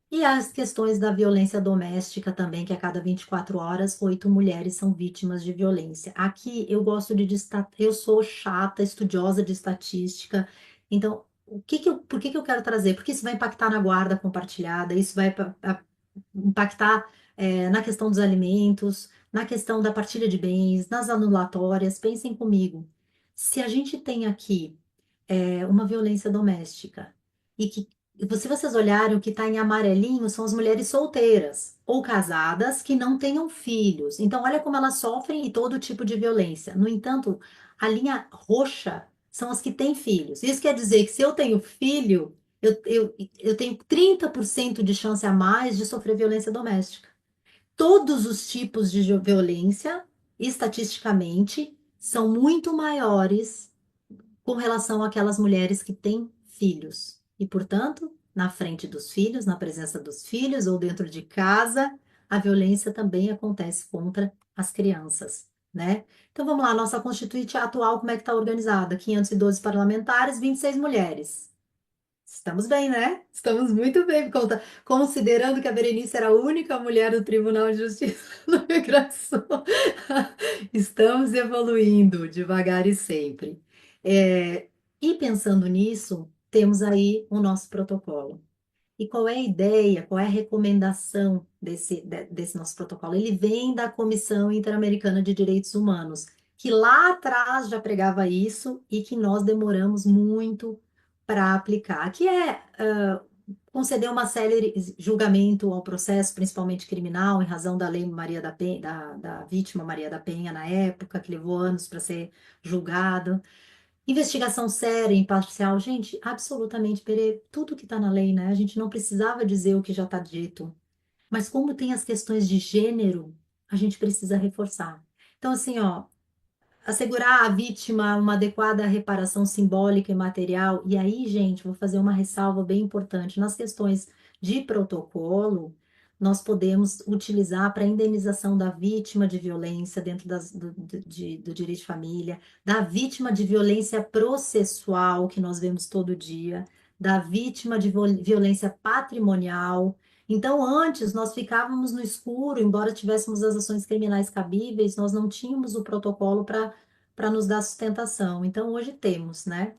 E as questões da violência doméstica também, que a cada 24 horas, 8 mulheres são vítimas de violência. Aqui eu gosto de destacar, eu sou chata, estudiosa de estatística, então por que que eu quero trazer? Porque isso vai impactar na guarda compartilhada, isso vai impactar na questão dos alimentos, na questão da partilha de bens, nas anulatórias. Pensem comigo, se a gente tem aqui uma violência doméstica. E que, se vocês olharem, o que está em amarelinho são as mulheres solteiras ou casadas que não tenham filhos. Então, olha como elas sofrem e todo tipo de violência. No entanto, a linha roxa são as que têm filhos. Isso quer dizer que se eu tenho filho, eu tenho 30% de chance a mais de sofrer violência doméstica. Todos os tipos de violência, estatisticamente, são muito maiores com relação àquelas mulheres que têm filhos. E, portanto, na frente dos filhos, na presença dos filhos ou dentro de casa, a violência também acontece contra as crianças, né? Então vamos lá, nossa Constituinte atual, como é que está organizada? 512 parlamentares, 26 mulheres. Estamos bem, né? Estamos muito bem, considerando que a Berenice era a única mulher do Tribunal de Justiça no Rio Grande do Sul. Estamos evoluindo devagar e sempre. É, e pensando nisso, temos aí o nosso protocolo. E qual é a ideia, qual é a recomendação desse nosso protocolo? Ele vem da Comissão Interamericana de Direitos Humanos, que lá atrás já pregava isso e que nós demoramos muito para aplicar, que é conceder uma célere julgamento ao processo, principalmente criminal, em razão da lei Maria da Penha, da vítima Maria da Penha na época, que levou anos para ser julgado. Investigação séria, imparcial, gente, absolutamente, tudo que está na lei, né? A gente não precisava dizer o que já está dito. Mas como tem as questões de gênero, a gente precisa reforçar. Então, assim, ó, assegurar à vítima uma adequada reparação simbólica e material. E aí, gente, vou fazer uma ressalva bem importante. Nas questões de protocolo, nós podemos utilizar para indenização da vítima de violência dentro do direito de família, da vítima de violência processual, que nós vemos todo dia, da vítima de violência patrimonial. Então, antes, nós ficávamos no escuro, embora tivéssemos as ações criminais cabíveis, nós não tínhamos o protocolo para nos dar sustentação. Então, hoje temos, né?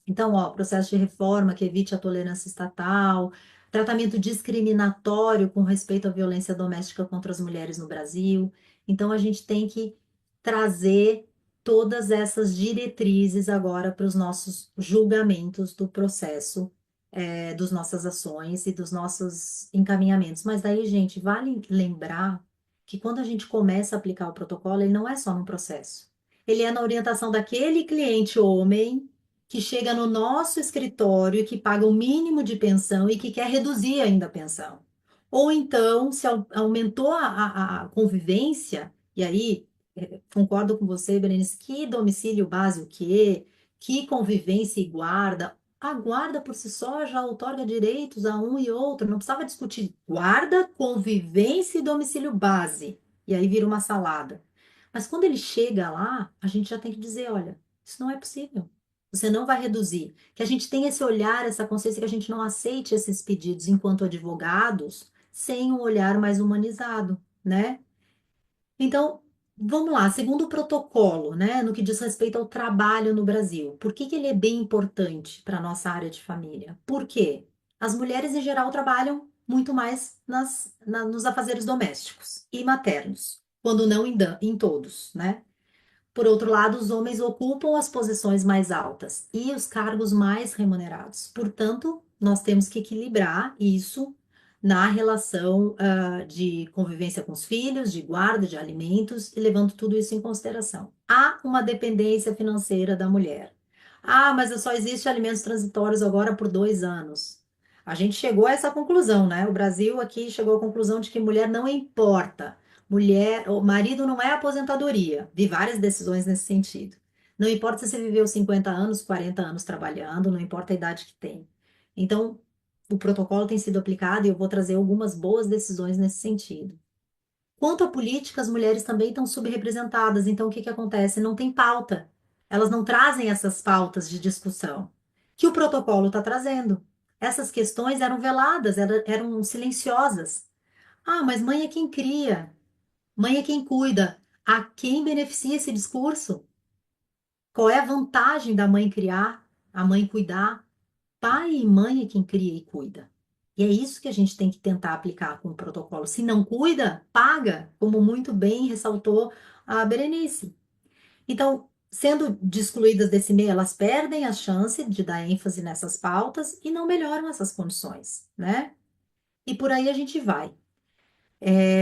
Então, ó, processo de reforma que evite a tolerância estatal, tratamento discriminatório com respeito à violência doméstica contra as mulheres no Brasil. Então, a gente tem que trazer todas essas diretrizes agora para os nossos julgamentos do processo, dos nossas ações e dos nossos encaminhamentos. Mas daí, gente, vale lembrar que quando a gente começa a aplicar o protocolo, ele não é só no processo. Ele é na orientação daquele cliente homem que chega no nosso escritório e que paga o mínimo de pensão e que quer reduzir ainda a pensão. Ou então, se aumentou a convivência, e aí concordo com você, Berenice, que domicílio base o quê? Que convivência e guarda? A guarda por si só já outorga direitos a um e outro, não precisava discutir guarda, convivência e domicílio base. E aí vira uma salada. Mas quando ele chega lá, a gente já tem que dizer, olha, isso não é possível. Você não vai reduzir. Que a gente tenha esse olhar, essa consciência, que a gente não aceite esses pedidos enquanto advogados sem um olhar mais humanizado, né? Então, vamos lá, segundo o protocolo, né, no que diz respeito ao trabalho no Brasil, por que que ele é bem importante para a nossa área de família? Por quê? As mulheres, em geral, trabalham muito mais nos afazeres domésticos e maternos, quando não em todos, né? Por outro lado, os homens ocupam as posições mais altas e os cargos mais remunerados. Portanto, nós temos que equilibrar isso na relação, de convivência com os filhos, de guarda de alimentos, e levando tudo isso em consideração. Há uma dependência financeira da mulher. Ah, mas só existe alimentos transitórios agora por 2 anos. A gente chegou a essa conclusão, né? O Brasil aqui chegou à conclusão de que mulher não importa. Mulher, o marido não é aposentadoria. Vi várias decisões nesse sentido. Não importa se você viveu 50 anos, 40 anos trabalhando, não importa a idade que tem. Então, o protocolo tem sido aplicado e eu vou trazer algumas boas decisões nesse sentido. Quanto à política, as mulheres também estão subrepresentadas. Então, o que que acontece? Não tem pauta. Elas não trazem essas pautas de discussão que o protocolo está trazendo. Essas questões eram veladas, eram silenciosas. Ah, mas mãe é quem cria. Mãe é quem cuida. A quem beneficia esse discurso? Qual é a vantagem da mãe criar, a mãe cuidar? Pai e mãe é quem cria e cuida. E é isso que a gente tem que tentar aplicar com o protocolo. Se não cuida, paga, como muito bem ressaltou a Berenice. Então, sendo excluídas desse meio, elas perdem a chance de dar ênfase nessas pautas e não melhoram essas condições, né? E por aí a gente vai.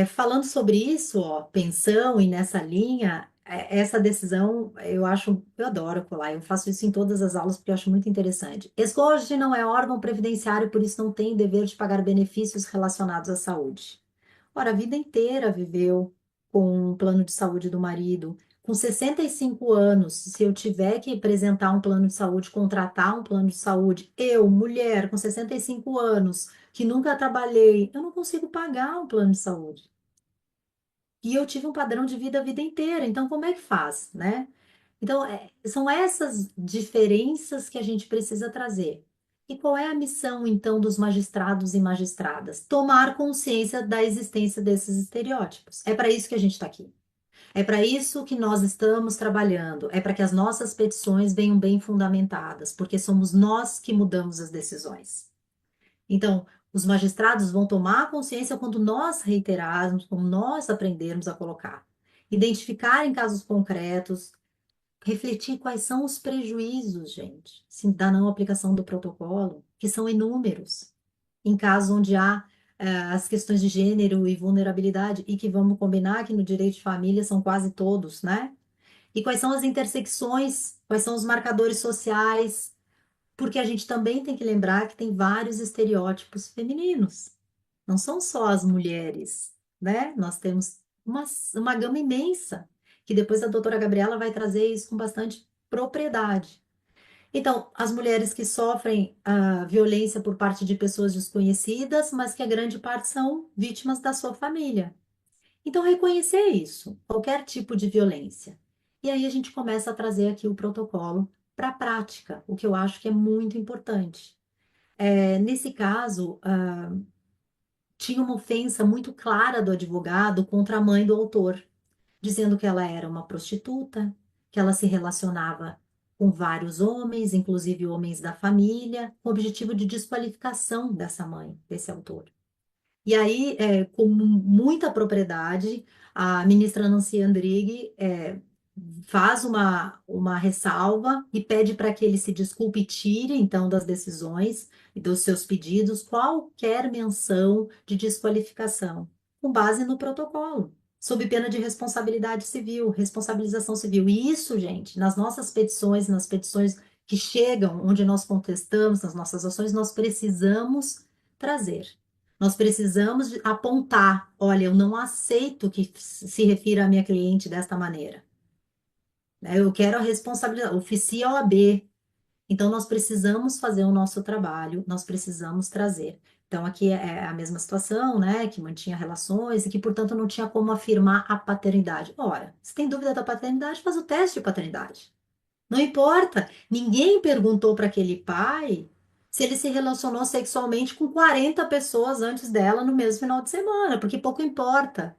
Falando sobre isso, ó, pensão e nessa linha, essa decisão eu adoro colar, eu faço isso em todas as aulas porque eu acho muito interessante. ESCOGE não é órgão previdenciário, por isso não tem dever de pagar benefícios relacionados à saúde. Ora, a vida inteira viveu com um plano de saúde do marido. Com 65 anos, se eu tiver que apresentar um plano de saúde, contratar um plano de saúde, eu, mulher, com 65 anos, que nunca trabalhei, eu não consigo pagar um plano de saúde. E eu tive um padrão de vida a vida inteira, então como é que faz, né? Então, são essas diferenças que a gente precisa trazer. E qual é a missão, então, dos magistrados e magistradas? Tomar consciência da existência desses estereótipos. É para isso que a gente está aqui. É para isso que nós estamos trabalhando. É para que as nossas petições venham bem fundamentadas, porque somos nós que mudamos as decisões. Então, os magistrados vão tomar consciência quando nós reiterarmos, quando nós aprendermos a colocar. Identificar em casos concretos, refletir quais são os prejuízos, gente, da não aplicação do protocolo, que são inúmeros, em casos onde há as questões de gênero e vulnerabilidade, e que vamos combinar que no direito de família são quase todos, né? E quais são as intersecções, quais são os marcadores sociais, porque a gente também tem que lembrar que tem vários estereótipos femininos. Não são só as mulheres, né? Nós temos uma gama imensa, que depois a doutora Gabriela vai trazer isso com bastante propriedade. Então, as mulheres que sofrem violência por parte de pessoas desconhecidas, mas que a grande parte são vítimas da sua família. Então, reconhecer isso, qualquer tipo de violência. E aí a gente começa a trazer aqui o protocolo para a prática, o que eu acho que é muito importante. Nesse caso, tinha uma ofensa muito clara do advogado contra a mãe do autor, dizendo que ela era uma prostituta, que ela se relacionava com vários homens, inclusive homens da família, com o objetivo de desqualificação dessa mãe, desse autor. E aí, com muita propriedade, a ministra Nancy Andrighi faz uma ressalva e pede para que ele se desculpe e tire, então, das decisões e dos seus pedidos qualquer menção de desqualificação, com base no protocolo, sob pena de responsabilidade civil, responsabilização civil. E isso, gente, nas nossas petições, nas petições que chegam, onde nós contestamos, nas nossas ações, nós precisamos trazer. Nós precisamos apontar, olha, eu não aceito que se refira à minha cliente desta maneira. Eu quero a responsabilidade, oficia a OAB. Então, nós precisamos fazer o nosso trabalho, nós precisamos trazer. Então, aqui é a mesma situação, né, que mantinha relações e que, portanto, não tinha como afirmar a paternidade. Ora, se tem dúvida da paternidade, faz o teste de paternidade. Não importa, ninguém perguntou para aquele pai se ele se relacionou sexualmente com 40 pessoas antes dela no mesmo final de semana, porque pouco importa.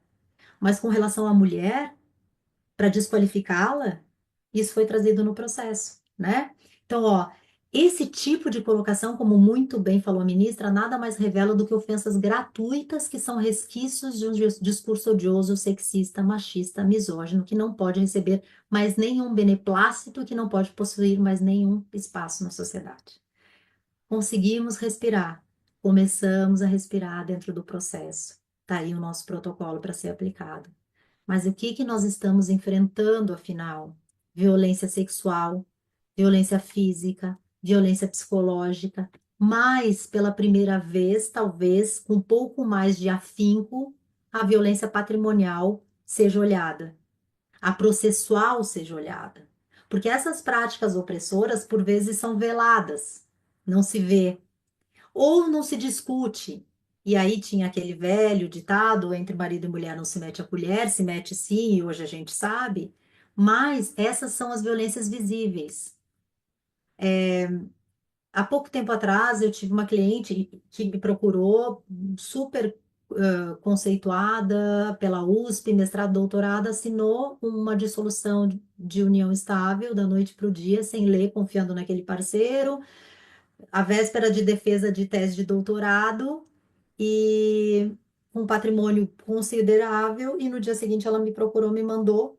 Mas com relação à mulher, para desqualificá-la, isso foi trazido no processo, né? Então, ó, esse tipo de colocação, como muito bem falou a ministra, nada mais revela do que ofensas gratuitas que são resquícios de um discurso odioso, sexista, machista, misógino, que não pode receber mais nenhum beneplácito, que não pode possuir mais nenhum espaço na sociedade. Conseguimos respirar, começamos a respirar dentro do processo. Tá aí o nosso protocolo para ser aplicado. Mas o que que nós estamos enfrentando, afinal? Violência sexual, violência física, violência psicológica, mas pela primeira vez, talvez com um pouco mais de afinco, a violência patrimonial seja olhada, a processual seja olhada. Porque essas práticas opressoras, por vezes, são veladas, não se vê, ou não se discute. E aí tinha aquele velho ditado, entre marido e mulher não se mete a colher, se mete sim, e hoje a gente sabe. Mas essas são as violências visíveis. Há pouco tempo atrás eu tive uma cliente que me procurou, super conceituada pela USP, mestrado, doutorado, assinou uma dissolução de união estável da noite para o dia, sem ler, confiando naquele parceiro, a véspera de defesa de tese de doutorado e um patrimônio considerável, e no dia seguinte ela me procurou, me mandou,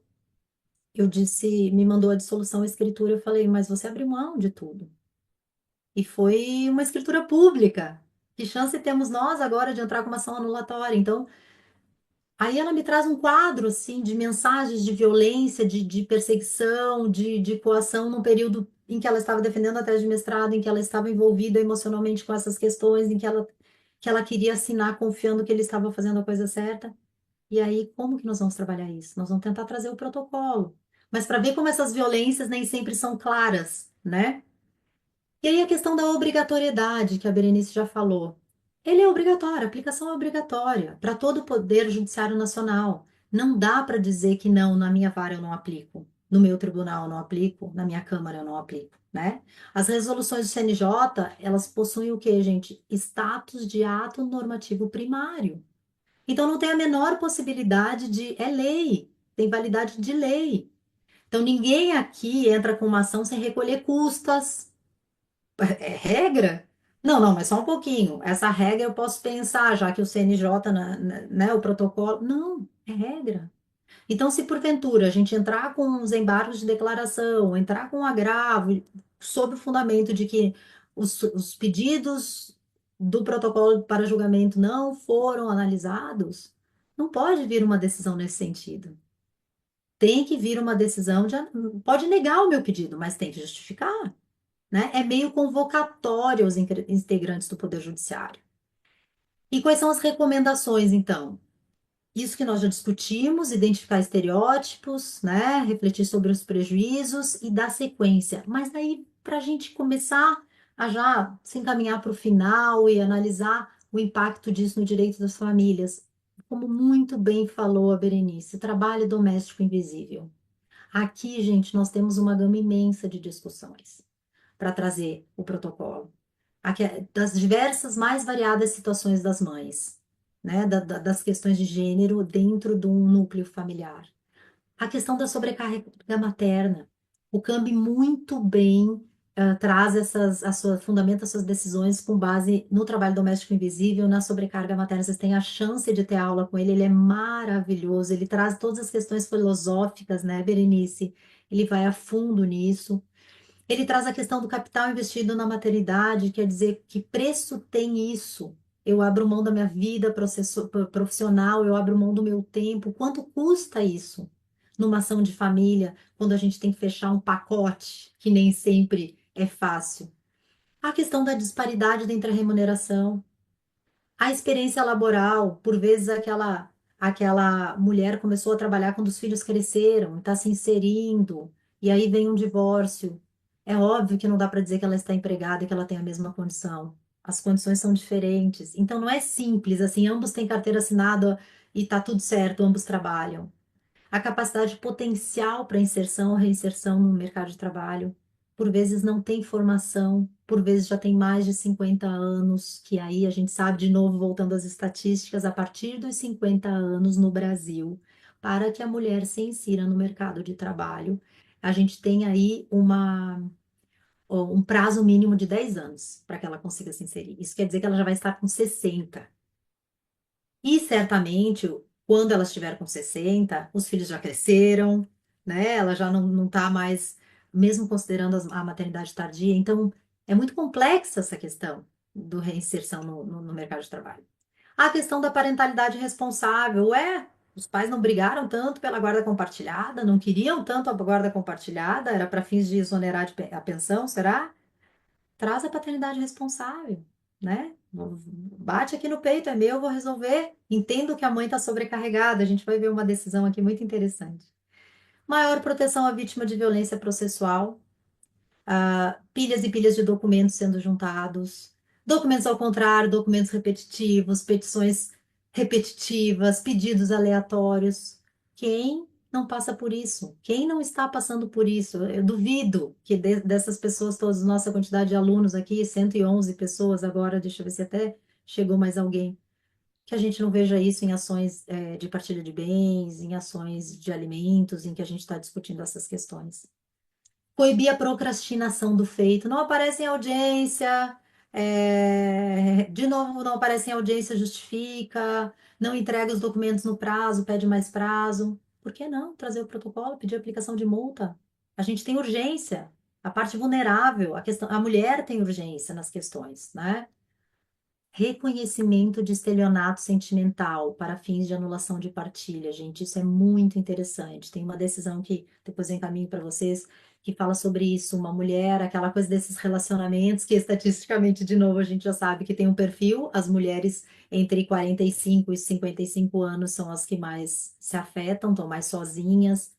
eu disse, me mandou a dissolução, a escritura, eu falei, mas você abriu mão de tudo. E foi uma escritura pública. Que chance temos nós agora de entrar com uma ação anulatória? Então, aí ela me traz um quadro, assim, de mensagens de violência, de perseguição, de coação num período em que ela estava defendendo a tese de mestrado, em que ela estava envolvida emocionalmente com essas questões, em que ela queria assinar confiando que ele estava fazendo a coisa certa. E aí, como que nós vamos trabalhar isso? Nós vamos tentar trazer o protocolo. Mas para ver como essas violências nem sempre são claras, né? E aí a questão da obrigatoriedade, que a Berenice já falou. Ele é obrigatório, a aplicação é obrigatória para todo o Poder Judiciário Nacional. Não dá para dizer que não, na minha vara eu não aplico, no meu tribunal eu não aplico, na minha Câmara eu não aplico. né? As resoluções do CNJ, elas possuem o quê, gente? Status de ato normativo primário. Então não tem a menor possibilidade de. É lei, tem validade de lei. Então ninguém aqui entra com uma ação sem recolher custas. É regra? Não, não, mas só um pouquinho. Essa regra eu posso pensar, já que o CNJ, né, o protocolo. Não, é regra. Então, se porventura a gente entrar com os embargos de declaração, entrar com um agravo, sob o fundamento de que os pedidos do protocolo para julgamento não foram analisados, não pode vir uma decisão nesse sentido. Tem que vir uma decisão de. Pode negar o meu pedido, mas tem que justificar, né? É meio convocatório aos integrantes do Poder Judiciário. E quais são as recomendações, então? Isso que nós já discutimos, identificar estereótipos, né? Refletir sobre os prejuízos e dar sequência. Mas aí, para a gente começar a já se encaminhar para o final e analisar o impacto disso no direito das famílias, como muito bem falou a Berenice, trabalho doméstico invisível. Aqui, gente, nós temos uma gama imensa de discussões para trazer o protocolo. Aqui, das diversas, mais variadas situações das mães, né? Das questões de gênero dentro de um núcleo familiar. A questão da sobrecarga materna. O CAMB muito bem traz fundamenta suas decisões com base no trabalho doméstico invisível, na sobrecarga materna. Vocês têm a chance de ter aula com ele é maravilhoso. Ele traz todas as questões filosóficas, né, Berenice? Ele vai a fundo nisso. Ele traz a questão do capital investido na maternidade, quer dizer, que preço tem isso? Eu abro mão da minha vida profissional, eu abro mão do meu tempo. Quanto custa isso numa ação de família, quando a gente tem que fechar um pacote, que nem sempre é fácil? A questão da disparidade entre a remuneração. A experiência laboral, por vezes aquela mulher começou a trabalhar quando os filhos cresceram, está se inserindo, e aí vem um divórcio. É óbvio que não dá para dizer que ela está empregada e que ela tem a mesma condição. As condições são diferentes. Então não é simples assim, ambos têm carteira assinada e está tudo certo, ambos trabalham. A capacidade potencial para inserção ou reinserção no mercado de trabalho. Por vezes não tem formação, por vezes já tem mais de 50 anos, que aí a gente sabe, de novo, voltando às estatísticas, a partir dos 50 anos no Brasil, para que a mulher se insira no mercado de trabalho, a gente tem aí um prazo mínimo de 10 anos para que ela consiga se inserir. Isso quer dizer que ela já vai estar com 60. E certamente, quando ela estiver com 60, os filhos já cresceram, né? Ela já não está mais, mesmo considerando a maternidade tardia. Então, é muito complexa essa questão do reinserção no mercado de trabalho. A questão da parentalidade responsável. Os pais não brigaram tanto pela guarda compartilhada, não queriam tanto a guarda compartilhada, era para fins de exonerar a pensão, será? Traz a paternidade responsável, né? Bate aqui no peito, é meu, vou resolver. Entendo que a mãe está sobrecarregada, a gente vai ver uma decisão aqui muito interessante. Maior proteção à vítima de violência processual, pilhas e pilhas de documentos sendo juntados, documentos ao contrário, documentos repetitivos, petições repetitivas, pedidos aleatórios. Quem não passa por isso? Quem não está passando por isso? Eu duvido que dessas pessoas todas, nossa quantidade de alunos aqui, 111 pessoas agora, deixa eu ver se até chegou mais alguém, que a gente não veja isso em ações, de partilha de bens, em ações de alimentos, em que a gente está discutindo essas questões. Coibir a procrastinação do feito. Não aparece em audiência, de novo, não aparece em audiência, justifica, não entrega os documentos no prazo, pede mais prazo. Por que não trazer o protocolo, pedir aplicação de multa? A gente tem urgência. A parte vulnerável, a mulher tem urgência nas questões, né? Reconhecimento de estelionato sentimental para fins de anulação de partilha, gente, isso é muito interessante. Tem uma decisão que depois eu encaminho para vocês que fala sobre isso. Uma mulher, aquela coisa desses relacionamentos que estatisticamente, de novo, a gente já sabe que tem um perfil. As mulheres entre 45 e 55 anos são as que mais se afetam, estão mais sozinhas.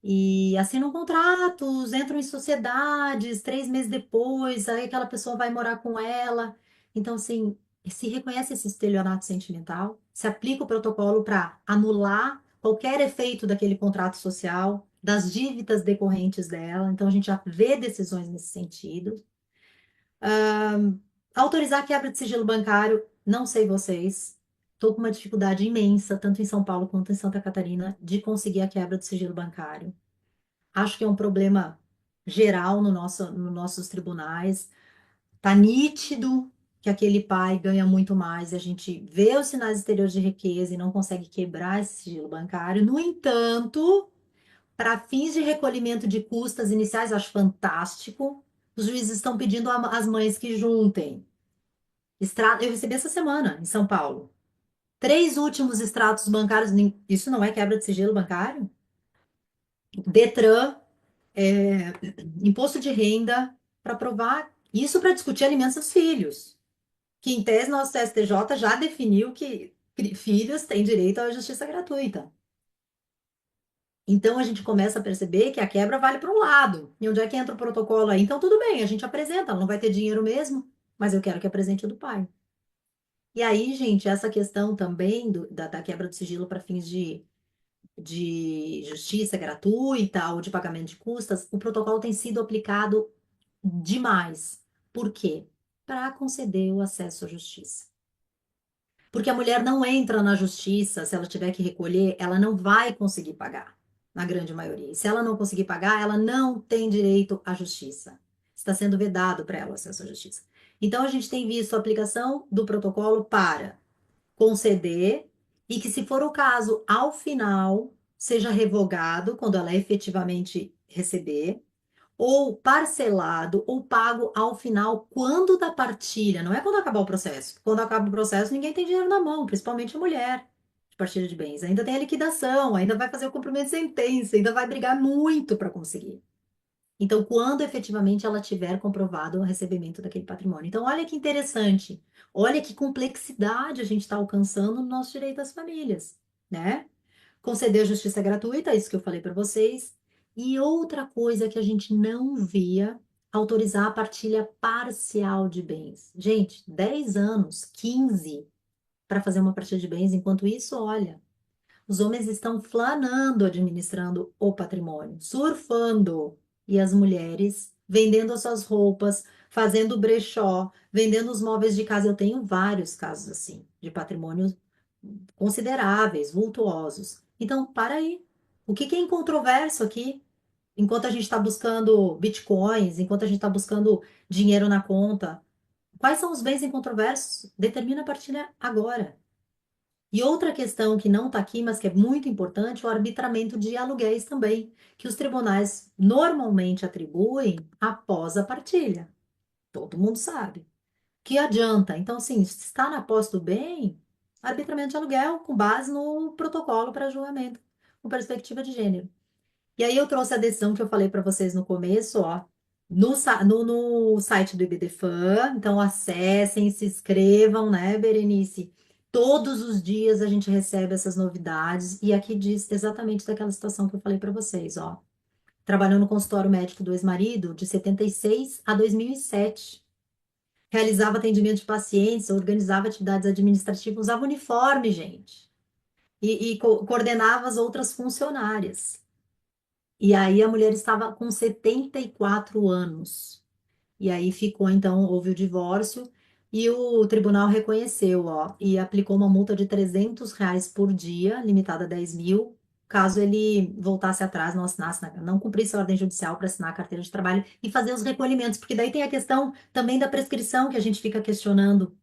E assinam contratos, entram em sociedades, 3 meses depois, aí aquela pessoa vai morar com ela. Então, assim, se reconhece esse estelionato sentimental, se aplica o protocolo para anular qualquer efeito daquele contrato social, das dívidas decorrentes dela, então a gente já vê decisões nesse sentido. Autorizar a quebra de sigilo bancário, não sei vocês, estou com uma dificuldade imensa, tanto em São Paulo quanto em Santa Catarina, de conseguir a quebra do sigilo bancário. Acho que é um problema geral nos nossos tribunais. Tá nítido que aquele pai ganha muito mais e a gente vê os sinais exteriores de riqueza e não consegue quebrar esse sigilo bancário. No entanto, para fins de recolhimento de custas iniciais, acho fantástico. Os juízes estão pedindo às mães que juntem. Eu recebi essa semana em São Paulo. 3 últimos extratos bancários. Isso não é quebra de sigilo bancário? Detran, é, imposto de renda, para provar. Isso para discutir alimentos dos filhos. Que em tese nosso STJ já definiu que filhos têm direito à justiça gratuita. Então a gente começa a perceber que a quebra vale para um lado. E onde é que entra o protocolo aí? Então tudo bem, a gente apresenta, ela não vai ter dinheiro mesmo, mas eu quero que apresente o do pai. E aí, gente, essa questão também da quebra do sigilo para fins de justiça gratuita ou de pagamento de custas, o protocolo tem sido aplicado demais. Por quê? Para conceder o acesso à justiça. Porque a mulher não entra na justiça, se ela tiver que recolher, ela não vai conseguir pagar, na grande maioria. E se ela não conseguir pagar, ela não tem direito à justiça. Está sendo vedado para ela o acesso à justiça. Então, a gente tem visto a aplicação do protocolo para conceder e que, se for o caso, ao final, seja revogado quando ela efetivamente receber ou parcelado ou pago ao final quando da partilha, não é quando acabar o processo. Quando acaba o processo, ninguém tem dinheiro na mão, principalmente a mulher de partilha de bens. Ainda tem a liquidação, ainda vai fazer o cumprimento de sentença, ainda vai brigar muito para conseguir. Então, quando efetivamente ela tiver comprovado o recebimento daquele patrimônio. Então, olha que interessante, olha que complexidade a gente está alcançando no nosso direito às famílias, né? Conceder a justiça gratuita, isso que eu falei para vocês. E outra coisa que a gente não via, autorizar a partilha parcial de bens. Gente, 10 anos, 15 para fazer uma partilha de bens. Enquanto isso, olha, os homens estão flanando administrando o patrimônio, surfando, e as mulheres vendendo as suas roupas, fazendo brechó, vendendo os móveis de casa. Eu tenho vários casos assim, de patrimônios consideráveis, vultuosos. Então, para aí. O que que é incontroverso aqui? Enquanto a gente está buscando bitcoins, enquanto a gente está buscando dinheiro na conta, quais são os bens incontroversos? Determina a partilha agora. E outra questão que não está aqui, mas que é muito importante, é o arbitramento de aluguéis também, que os tribunais normalmente atribuem após a partilha. Todo mundo sabe. Que adianta? Então, assim, se está na posse do bem, arbitramento de aluguel com base no protocolo para julgamento, com perspectiva de gênero. E aí eu trouxe a decisão que eu falei para vocês no começo, ó, no site do IBDFAN. Então acessem, se inscrevam, né, Berenice? Todos os dias a gente recebe essas novidades e aqui diz exatamente daquela situação que eu falei para vocês, ó. Trabalhou no consultório médico do ex-marido de 76 a 2007. Realizava atendimento de pacientes, organizava atividades administrativas, usava uniforme, gente. E coordenava as outras funcionárias. E aí a mulher estava com 74 anos. E aí ficou, então, houve o divórcio e o tribunal reconheceu, ó, e aplicou uma multa de R$ 300 por dia, limitada a 10 mil, caso ele voltasse atrás, não assinasse, não cumprisse a ordem judicial para assinar a carteira de trabalho e fazer os recolhimentos, porque daí tem a questão também da prescrição que a gente fica questionando.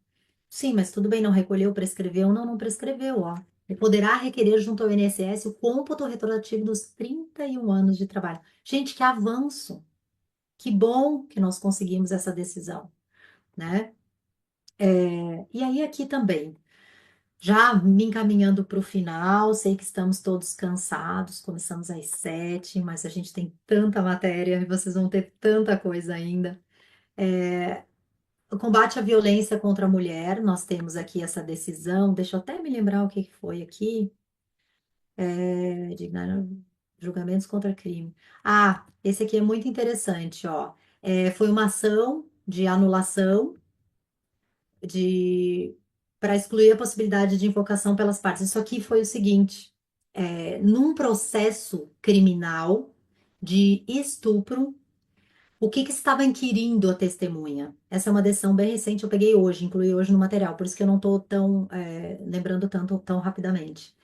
Sim, mas tudo bem, não recolheu, prescreveu? Não, não prescreveu, ó. Ele poderá requerer junto ao INSS o cômputo retroativo dos 31 anos de trabalho. Gente, que avanço! Que bom que nós conseguimos essa decisão, né? E aí aqui também, já me encaminhando para o final, sei que estamos todos cansados, começamos às 7, mas a gente tem tanta matéria e vocês vão ter tanta coisa ainda. O combate à violência contra a mulher, nós temos aqui essa decisão, deixa eu até me lembrar o que que foi aqui, dignar julgamentos contra crime. Ah, esse aqui é muito interessante, ó. Foi uma ação de anulação de para excluir a possibilidade de invocação pelas partes. Isso aqui foi o seguinte: num processo criminal, de estupro. O que que estava inquirindo a testemunha? Essa é uma decisão bem recente, eu peguei hoje, incluí hoje no material, por isso que eu não estou tão lembrando tanto tão rapidamente.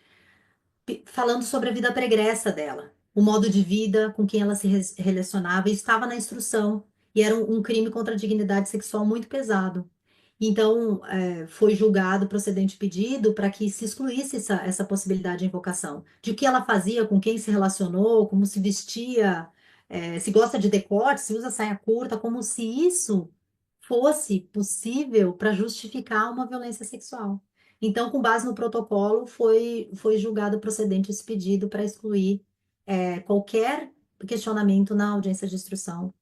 Falando sobre a vida pregressa dela, o modo de vida com quem ela se relacionava, e estava na instrução, e era um crime contra a dignidade sexual muito pesado. Então, foi julgado procedente pedido para que se excluísse essa possibilidade de invocação. De o que ela fazia, com quem se relacionou, como se vestia, se gosta de decote, se usa saia curta, como se isso fosse possível para justificar uma violência sexual. Então, com base no protocolo, foi julgado procedente esse pedido para excluir qualquer questionamento na audiência de instrução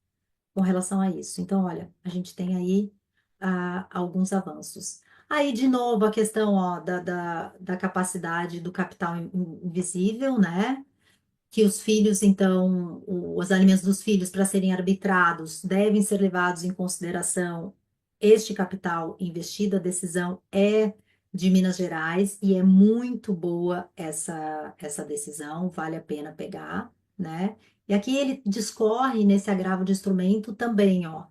com relação a isso. Então, olha, a gente tem aí alguns avanços. Aí, de novo, a questão ó, da capacidade do capital invisível, né? Que os filhos, então, os alimentos dos filhos, para serem arbitrados, devem ser levados em consideração este capital investido. A decisão é de Minas Gerais e é muito boa essa decisão, vale a pena pegar, né? E aqui ele discorre nesse agravo de instrumento também, ó.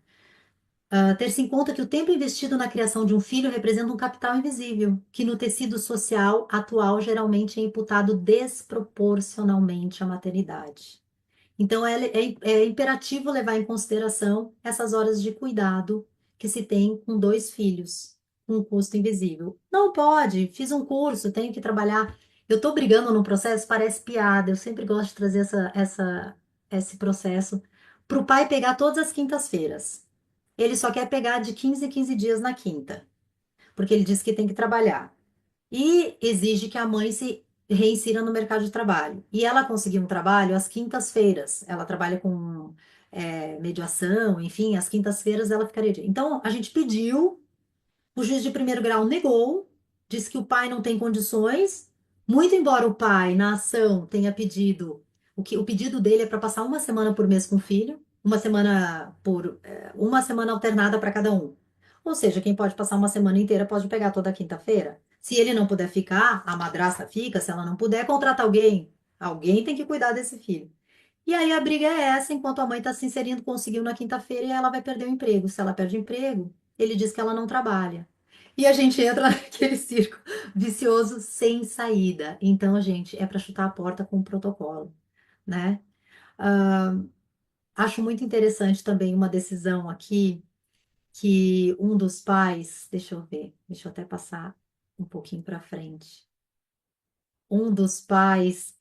Ter-se em conta que o tempo investido na criação de um filho representa um capital invisível, que no tecido social atual geralmente é imputado desproporcionalmente à maternidade. Então, é imperativo levar em consideração essas horas de cuidado que se tem com dois filhos, com um custo invisível. Não pode, fiz um curso, tenho que trabalhar. Eu estou brigando num processo, parece piada. Eu sempre gosto de trazer esse processo para o pai pegar todas as quintas-feiras. Ele só quer pegar de 15 em 15 dias na quinta, porque ele diz que tem que trabalhar. E exige que a mãe se reinsira no mercado de trabalho. E ela conseguiu um trabalho às quintas-feiras. Ela trabalha com mediação, enfim, às quintas-feiras ela ficaria. Então, a gente pediu, o juiz de primeiro grau negou, disse que o pai não tem condições, muito embora o pai, na ação, tenha pedido, o pedido dele é para passar uma semana por mês com o filho, uma semana alternada para cada um. Ou seja, quem pode passar uma semana inteira pode pegar toda quinta-feira. Se ele não puder ficar, a madrasta fica. Se ela não puder, contrata alguém. Alguém tem que cuidar desse filho. E aí a briga é essa, enquanto a mãe está se inserindo, conseguiu na quinta-feira e ela vai perder o emprego. Se ela perde o emprego, ele diz que ela não trabalha. E a gente entra naquele círculo vicioso sem saída. Então, gente, é para chutar a porta com o protocolo, né? Ah, acho muito interessante também uma decisão aqui que um dos pais, deixa eu ver, deixa eu até passar um pouquinho para frente. Um dos pais,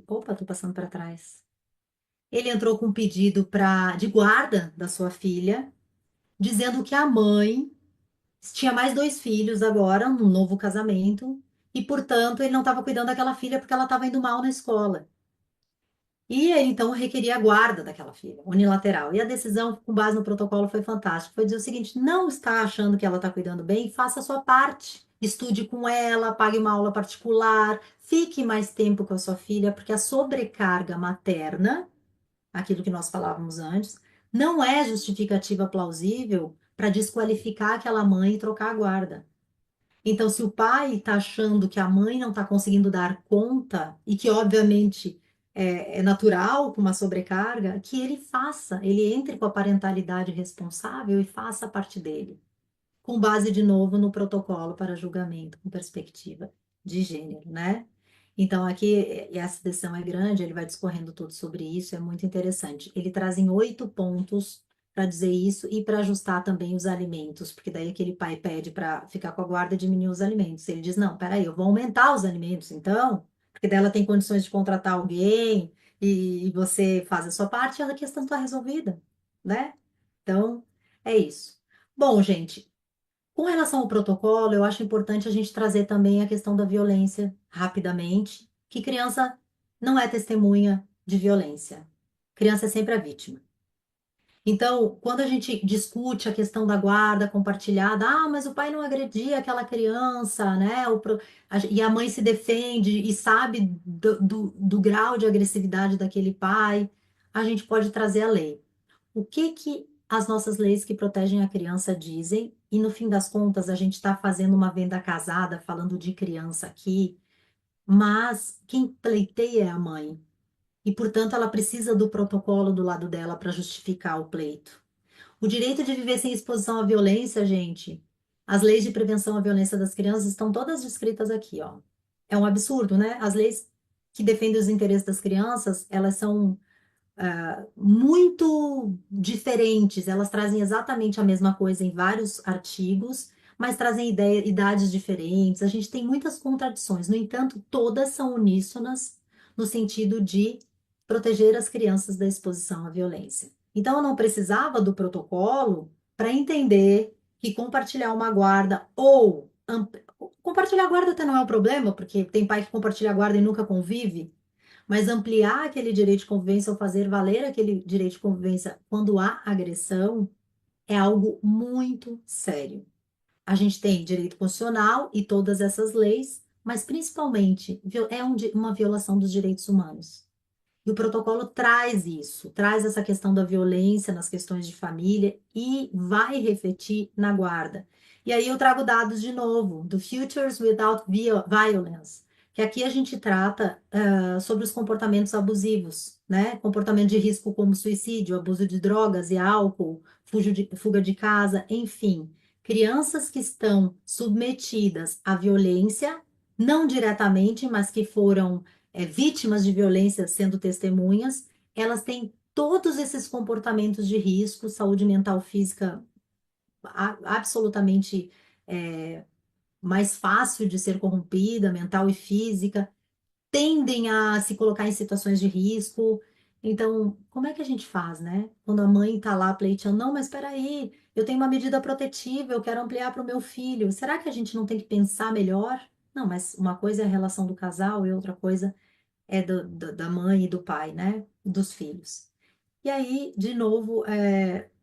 opa, tô passando para trás. Ele entrou com um pedido de guarda da sua filha, dizendo que a mãe tinha mais dois filhos agora, num novo casamento, e, portanto, ele não estava cuidando daquela filha porque ela estava indo mal na escola. E ele, então, requeria a guarda daquela filha, unilateral. E a decisão, com base no protocolo, foi fantástica. Foi dizer o seguinte: não está achando que ela está cuidando bem, faça a sua parte. Estude com ela, pague uma aula particular, fique mais tempo com a sua filha, porque a sobrecarga materna, aquilo que nós falávamos antes, não é justificativa plausível para desqualificar aquela mãe e trocar a guarda. Então, se o pai está achando que a mãe não está conseguindo dar conta, e que obviamente é natural com uma sobrecarga, que ele faça, ele entre com a parentalidade responsável e faça a parte dele, com base de novo no protocolo para julgamento, com perspectiva de gênero, né? Então, aqui, e essa decisão é grande, ele vai discorrendo tudo sobre isso, é muito interessante. Ele traz em 8 pontos para dizer isso e para ajustar também os alimentos, porque daí aquele pai pede para ficar com a guarda e diminuir os alimentos. Ele diz: não, peraí, eu vou aumentar os alimentos, então, porque daí ela tem condições de contratar alguém e você faz a sua parte, a questão está resolvida, né? Então, é isso. Bom, gente. Com relação ao protocolo, eu acho importante a gente trazer também a questão da violência rapidamente, que criança não é testemunha de violência. Criança é sempre a vítima. Então, quando a gente discute a questão da guarda compartilhada, mas o pai não agredia aquela criança, né? E a mãe se defende e sabe do grau de agressividade daquele pai, a gente pode trazer a lei. O que que as nossas leis que protegem a criança dizem? E no fim das contas, a gente está fazendo uma venda casada, falando de criança aqui, mas quem pleiteia é a mãe. e, portanto, ela precisa do protocolo do lado dela para justificar o pleito. O direito de viver sem exposição à violência, gente, as leis de prevenção à violência das crianças estão todas descritas aqui, ó. É um absurdo, né? As leis que defendem os interesses das crianças, elas são muito diferentes. Elas trazem exatamente a mesma coisa em vários artigos, mas trazem idades diferentes. A gente tem muitas contradições. No entanto, todas são uníssonas no sentido de proteger as crianças da exposição à violência. Então, eu não precisava do protocolo para entender que compartilhar uma guarda ou compartilhar a guarda até não é um problema, porque tem pai que compartilha a guarda e nunca convive, mas ampliar aquele direito de convivência ou fazer valer aquele direito de convivência quando há agressão é algo muito sério. A gente tem direito constitucional e todas essas leis, mas principalmente é uma violação dos direitos humanos. E o protocolo traz isso, traz essa questão da violência nas questões de família e vai refletir na guarda. E aí eu trago dados de novo, do Futures Without Violence, que aqui a gente trata sobre os comportamentos abusivos, né? Comportamento de risco como suicídio, abuso de drogas e álcool, fuga de casa, enfim. Crianças que estão submetidas à violência, não diretamente, mas que foram vítimas de violência sendo testemunhas, elas têm todos esses comportamentos de risco, saúde mental, física, absolutamente mais fácil de ser corrompida, mental e física, tendem a se colocar em situações de risco. Então, como é que a gente faz, né? Quando a mãe está lá pleiteando, não, mas espera aí, eu tenho uma medida protetiva, eu quero ampliar para o meu filho. Será que a gente não tem que pensar melhor? Não, mas uma coisa é a relação do casal e outra coisa é da mãe e do pai, né? Dos filhos. E aí, de novo,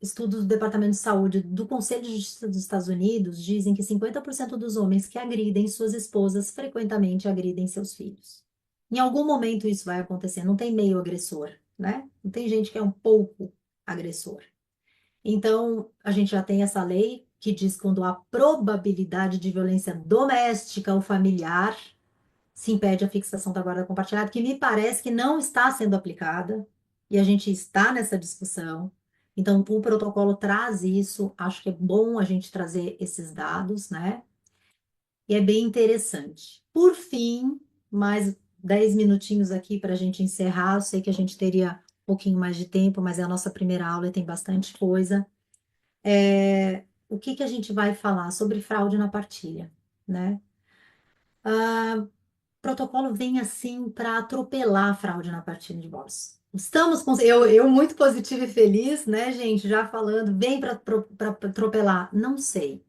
estudos do Departamento de Saúde do Conselho de Justiça dos Estados Unidos dizem que 50% dos homens que agridem suas esposas frequentemente agridem seus filhos. Em algum momento isso vai acontecer, não tem meio agressor, né? Não tem gente que é um pouco agressor. Então, a gente já tem essa lei que diz que quando há probabilidade de violência doméstica ou familiar, se impede a fixação da guarda compartilhada, que me parece que não está sendo aplicada, e a gente está nessa discussão. Então, o protocolo traz isso, acho que é bom a gente trazer esses dados, né? E é bem interessante. Por fim, mais 10 minutinhos aqui para a gente encerrar. Eu sei que a gente teria um pouquinho mais de tempo, mas é a nossa primeira aula e tem bastante coisa. O que que a gente vai falar sobre fraude na partilha, né? O protocolo vem assim para atropelar a fraude na partilha de votos. Estamos com eu muito positiva e feliz, né, gente? Já falando, vem para atropelar, não sei.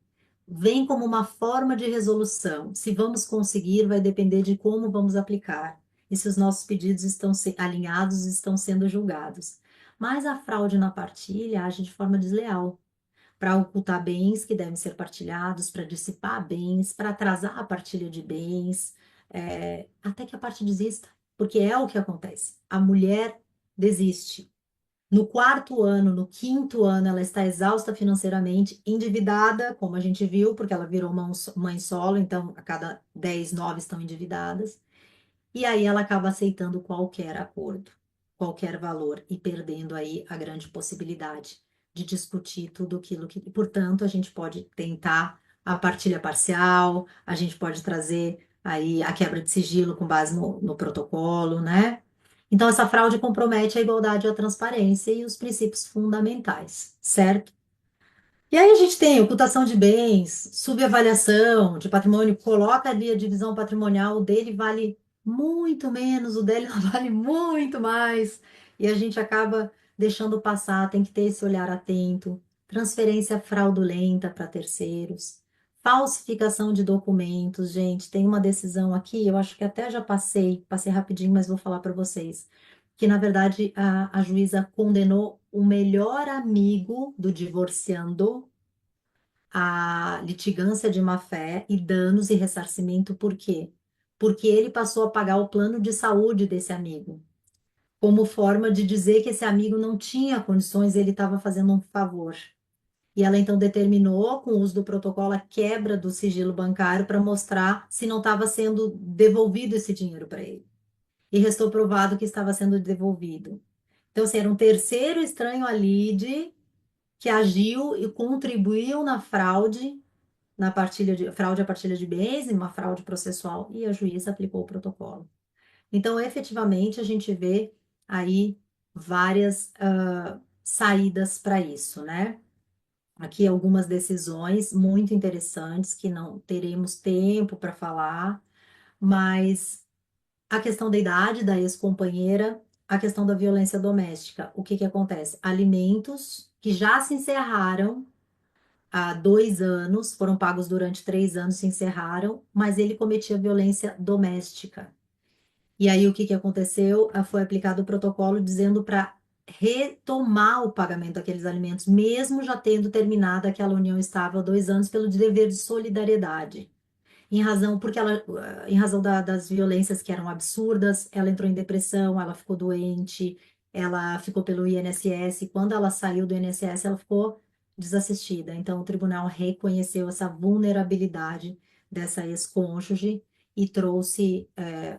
Vem como uma forma de resolução. Se vamos conseguir, vai depender de como vamos aplicar e se os nossos pedidos estão alinhados, estão sendo julgados. Mas a fraude na partilha age de forma desleal para ocultar bens que devem ser partilhados, para dissipar bens, para atrasar a partilha de bens, até que a parte desista, porque é o que acontece. A mulher desiste. No quarto ano, no quinto ano, ela está exausta financeiramente, endividada, como a gente viu, porque ela virou mãe solo, então a cada 10, 9 estão endividadas. E aí ela acaba aceitando qualquer acordo, qualquer valor e perdendo aí a grande possibilidade de discutir tudo aquilo que, portanto, a gente pode tentar a partilha parcial, a gente pode trazer aí a quebra de sigilo com base no protocolo, né? Então, essa fraude compromete a igualdade, a transparência e os princípios fundamentais, certo? E aí a gente tem ocultação de bens, subavaliação de patrimônio, coloca ali a divisão patrimonial, o dele vale muito menos, o dele vale muito mais, e a gente acaba deixando passar, tem que ter esse olhar atento, transferência fraudulenta para terceiros, falsificação de documentos, gente, tem uma decisão aqui, eu acho que até já passei rapidinho, mas vou falar para vocês, que na verdade a juíza condenou o melhor amigo do divorciando a litigância de má-fé e danos e ressarcimento, por quê? Porque ele passou a pagar o plano de saúde desse amigo, como forma de dizer que esse amigo não tinha condições e ele estava fazendo um favor. E ela então determinou, com o uso do protocolo, a quebra do sigilo bancário para mostrar se não estava sendo devolvido esse dinheiro para ele. e restou provado que estava sendo devolvido. Então, assim, era um terceiro estranho à lide que agiu e contribuiu na fraude, na partilha de fraude à partilha de bens, e uma fraude processual, e a juíza aplicou o protocolo. Então, efetivamente, a gente vê aí várias saídas para isso, né? Aqui algumas decisões muito interessantes que não teremos tempo para falar, mas a questão da idade da ex-companheira, a questão da violência doméstica. O que que acontece? Alimentos que já se encerraram há 2 anos, foram pagos durante 3 anos, se encerraram, mas ele cometia violência doméstica. E aí o que que aconteceu? Foi aplicado o protocolo dizendo para retomar o pagamento daqueles alimentos, mesmo já tendo terminado aquela união estável há 2 anos, pelo dever de solidariedade. Em razão das violências que eram absurdas, ela entrou em depressão, ela ficou doente, ela ficou pelo INSS. Quando ela saiu do INSS, ela ficou desassistida. Então, o tribunal reconheceu essa vulnerabilidade dessa ex-cônjuge e trouxe,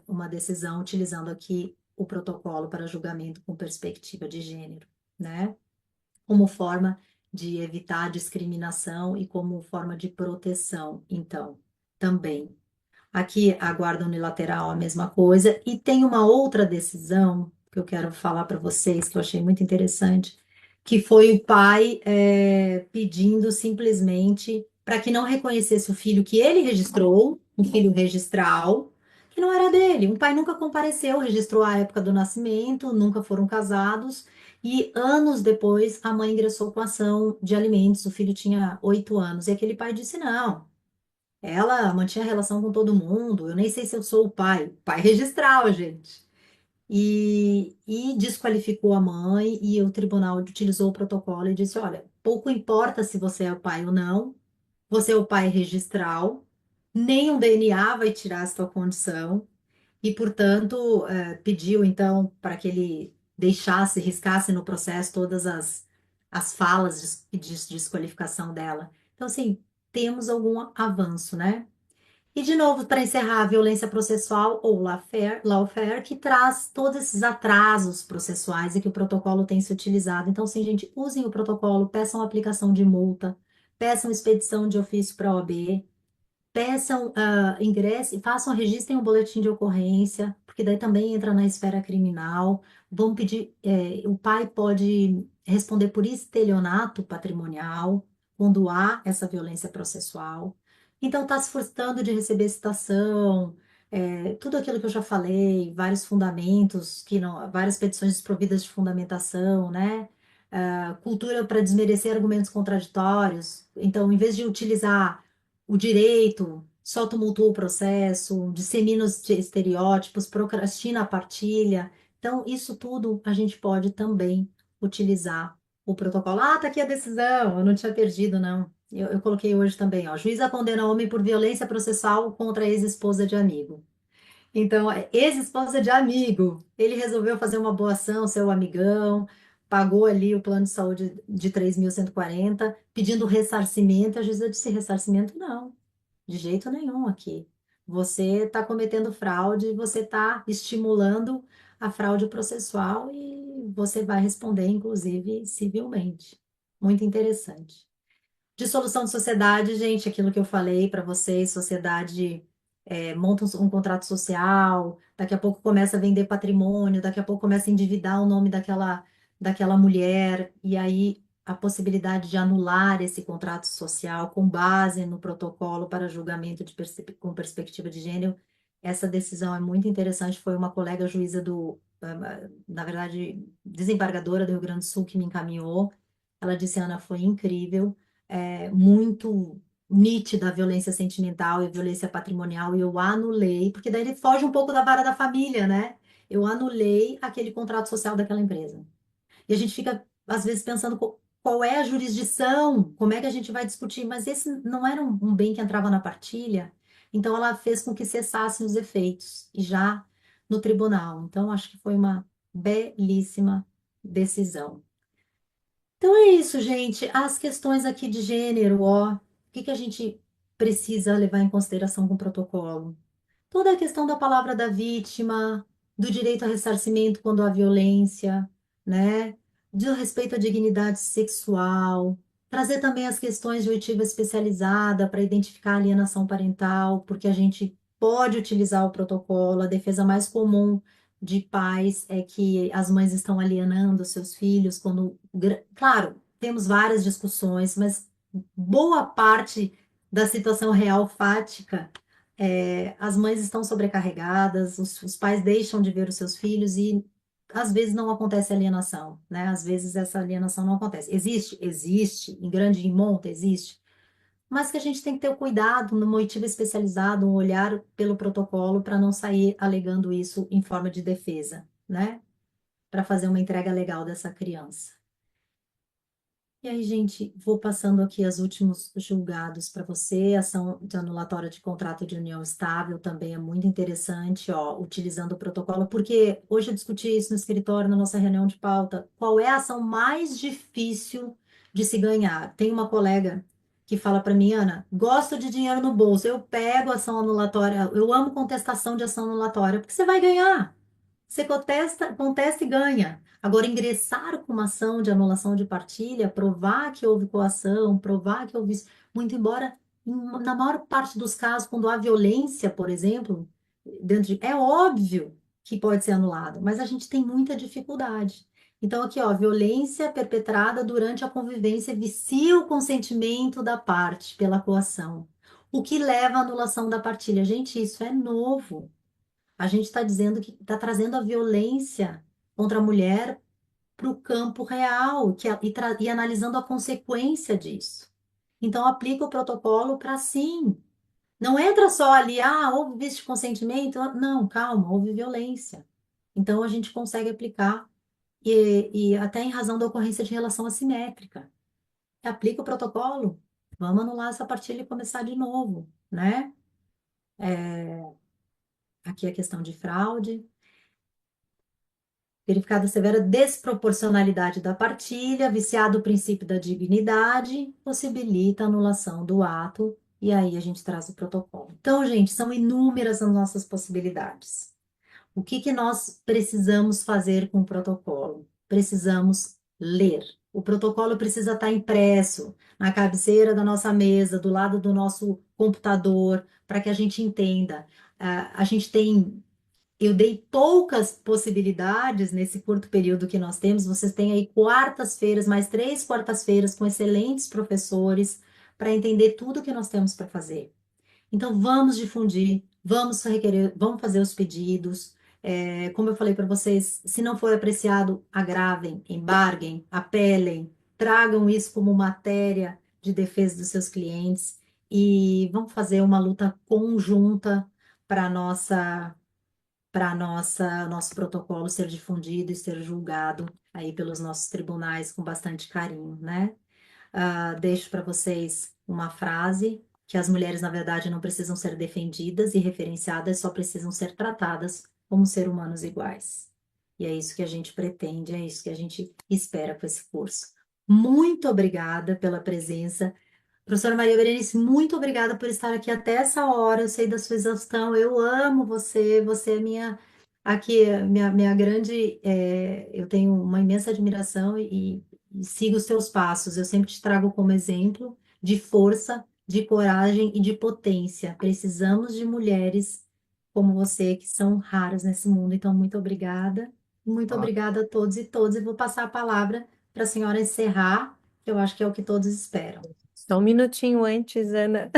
uma decisão utilizando aqui o protocolo para julgamento com perspectiva de gênero, né? Como forma de evitar discriminação e como forma de proteção, então, também. Aqui a guarda unilateral, a mesma coisa. E tem uma outra decisão que eu quero falar para vocês, que eu achei muito interessante, que foi o pai pedindo simplesmente para que não reconhecesse o filho que ele registrou, um filho registral, que não era dele. Um pai nunca compareceu, registrou a época do nascimento, nunca foram casados. E anos depois, a mãe ingressou com ação de alimentos. O filho tinha 8 anos. E aquele pai disse: não. Ela mantinha relação com todo mundo. Eu nem sei se eu sou o pai. Pai registral, gente. E desqualificou a mãe, e o tribunal utilizou o protocolo e disse: olha, pouco importa se você é o pai ou não, você é o pai registral, nem um DNA vai tirar a sua condição, e, portanto, pediu então para que ele deixasse, riscasse no processo todas as falas de desqualificação dela. Então, assim, temos algum avanço, né? E, de novo, para encerrar, a violência processual ou lawfare, que traz todos esses atrasos processuais e que o protocolo tem se utilizado. Então, sim, gente, usem o protocolo, peçam aplicação de multa, peçam expedição de ofício para a OAB, peçam, ingressem, façam, registrem um boletim de ocorrência, porque daí também entra na esfera criminal. Vão pedir, o pai pode responder por estelionato patrimonial, quando há essa violência processual. Então, está se frustrando de receber citação, tudo aquilo que eu já falei, vários fundamentos, que não, várias petições desprovidas de fundamentação, né? Cultura para desmerecer argumentos contraditórios. Então, em vez de utilizar o direito, só tumultua o processo, dissemina os estereótipos, procrastina a partilha. Então, isso tudo a gente pode também utilizar o protocolo. Ah, tá aqui a decisão, eu não tinha perdido, não. Eu coloquei hoje também, ó. Juíza condena homem por violência processual contra ex-esposa de amigo. Então, ex-esposa de amigo, ele resolveu fazer uma boa ação, seu amigão, pagou ali o plano de saúde de 3.140, pedindo ressarcimento. A juíza disse: ressarcimento não, de jeito nenhum aqui. Você está cometendo fraude, você está estimulando a fraude processual e você vai responder, inclusive, civilmente. Muito interessante. Dissolução de sociedade, gente, aquilo que eu falei para vocês, sociedade monta um contrato social, daqui a pouco começa a vender patrimônio, daqui a pouco começa a endividar o nome daquela mulher, e aí a possibilidade de anular esse contrato social com base no protocolo para julgamento com perspectiva de gênero. Essa decisão é muito interessante, foi uma colega juíza na verdade, desembargadora do Rio Grande do Sul que me encaminhou. Ela disse: Ana, foi incrível, muito nítida a violência sentimental e a violência patrimonial, e eu anulei, porque daí ele foge um pouco da vara da família, né? Eu anulei aquele contrato social daquela empresa. E a gente fica, às vezes, pensando qual é a jurisdição, como é que a gente vai discutir, mas esse não era um bem que entrava na partilha, então ela fez com que cessassem os efeitos, e já no tribunal. Então, acho que foi uma belíssima decisão. Então é isso, gente. As questões aqui de gênero, ó, o que que a gente precisa levar em consideração com o protocolo? Toda a questão da palavra da vítima, do direito a ressarcimento quando há violência, né? Do respeito à dignidade sexual, trazer também as questões de oitiva especializada para identificar a alienação parental, porque a gente pode utilizar o protocolo. A defesa mais comum de pais é que as mães estão alienando seus filhos quando, claro, temos várias discussões, mas boa parte da situação real fática, as mães estão sobrecarregadas, os pais deixam de ver os seus filhos e às vezes não acontece alienação, né? Às vezes essa alienação não acontece. Existe? Existe. Em grande monta, existe. Mas que a gente tem que ter o cuidado, no motivo especializado, um olhar pelo protocolo para não sair alegando isso em forma de defesa, né? Para fazer uma entrega legal dessa criança. E aí, gente, vou passando aqui os últimos julgados para você. Ação de anulatória de contrato de união estável também é muito interessante, ó, utilizando o protocolo, porque hoje eu discuti isso no escritório, na nossa reunião de pauta. Qual é a ação mais difícil de se ganhar? Tem uma colega que fala para mim, Ana, gosto de dinheiro no bolso, eu pego ação anulatória, eu amo contestação de ação anulatória, porque você vai ganhar. Você contesta e ganha. Agora, ingressar com uma ação de anulação de partilha, provar que houve coação, provar que houve isso, muito embora, na maior parte dos casos, quando há violência, por exemplo, é óbvio que pode ser anulado, mas a gente tem muita dificuldade. Então, aqui, ó, violência perpetrada durante a convivência vicia o consentimento da parte pela coação, o que leva à anulação da partilha. Gente, isso é novo. A gente está dizendo que está trazendo a violência contra a mulher para o campo real e analisando a consequência disso. Então, aplica o protocolo para sim. Não entra só ali, houve vício de consentimento. Não, calma, houve violência. Então, a gente consegue aplicar, e até em razão da ocorrência de relação assimétrica. Aplica o protocolo, vamos anular essa partilha e começar de novo, né? Aqui a questão de fraude. Verificada a severa desproporcionalidade da partilha, viciado o princípio da dignidade, possibilita a anulação do ato, e aí a gente traz o protocolo. Então, gente, são inúmeras as nossas possibilidades. O que que nós precisamos fazer com o protocolo? Precisamos ler. O protocolo precisa estar impresso na cabeceira da nossa mesa, do lado do nosso computador, para que a gente entenda. A gente tem Eu dei poucas possibilidades nesse curto período que nós temos. Vocês têm aí quartas-feiras, mais 3 quartas-feiras com excelentes professores para entender tudo que nós temos para fazer. Então, vamos difundir, vamos requerer, vamos fazer os pedidos. Como eu falei para vocês, se não for apreciado, agravem, embarguem, apelem, tragam isso como matéria de defesa dos seus clientes e vamos fazer uma luta conjunta para nosso protocolo ser difundido e ser julgado aí pelos nossos tribunais com bastante carinho, né? Deixo para vocês uma frase que as mulheres, na verdade, não precisam ser defendidas e referenciadas, só precisam ser tratadas como seres humanos iguais. E é isso que a gente pretende, é isso que a gente espera com esse curso. Muito obrigada pela presença. Professora Maria Berenice, muito obrigada por estar aqui até essa hora. Eu sei da sua exaustão. Eu amo você. Você é minha grande. Eu tenho uma imensa admiração e sigo os seus passos. Eu sempre te trago como exemplo de força, de coragem e de potência. Precisamos de mulheres como você, que são raras nesse mundo. Então, muito obrigada. Muito Ó, obrigada a todos e todas. E vou passar a palavra para a senhora encerrar, que eu acho que é o que todos esperam. Só um minutinho antes, Ana.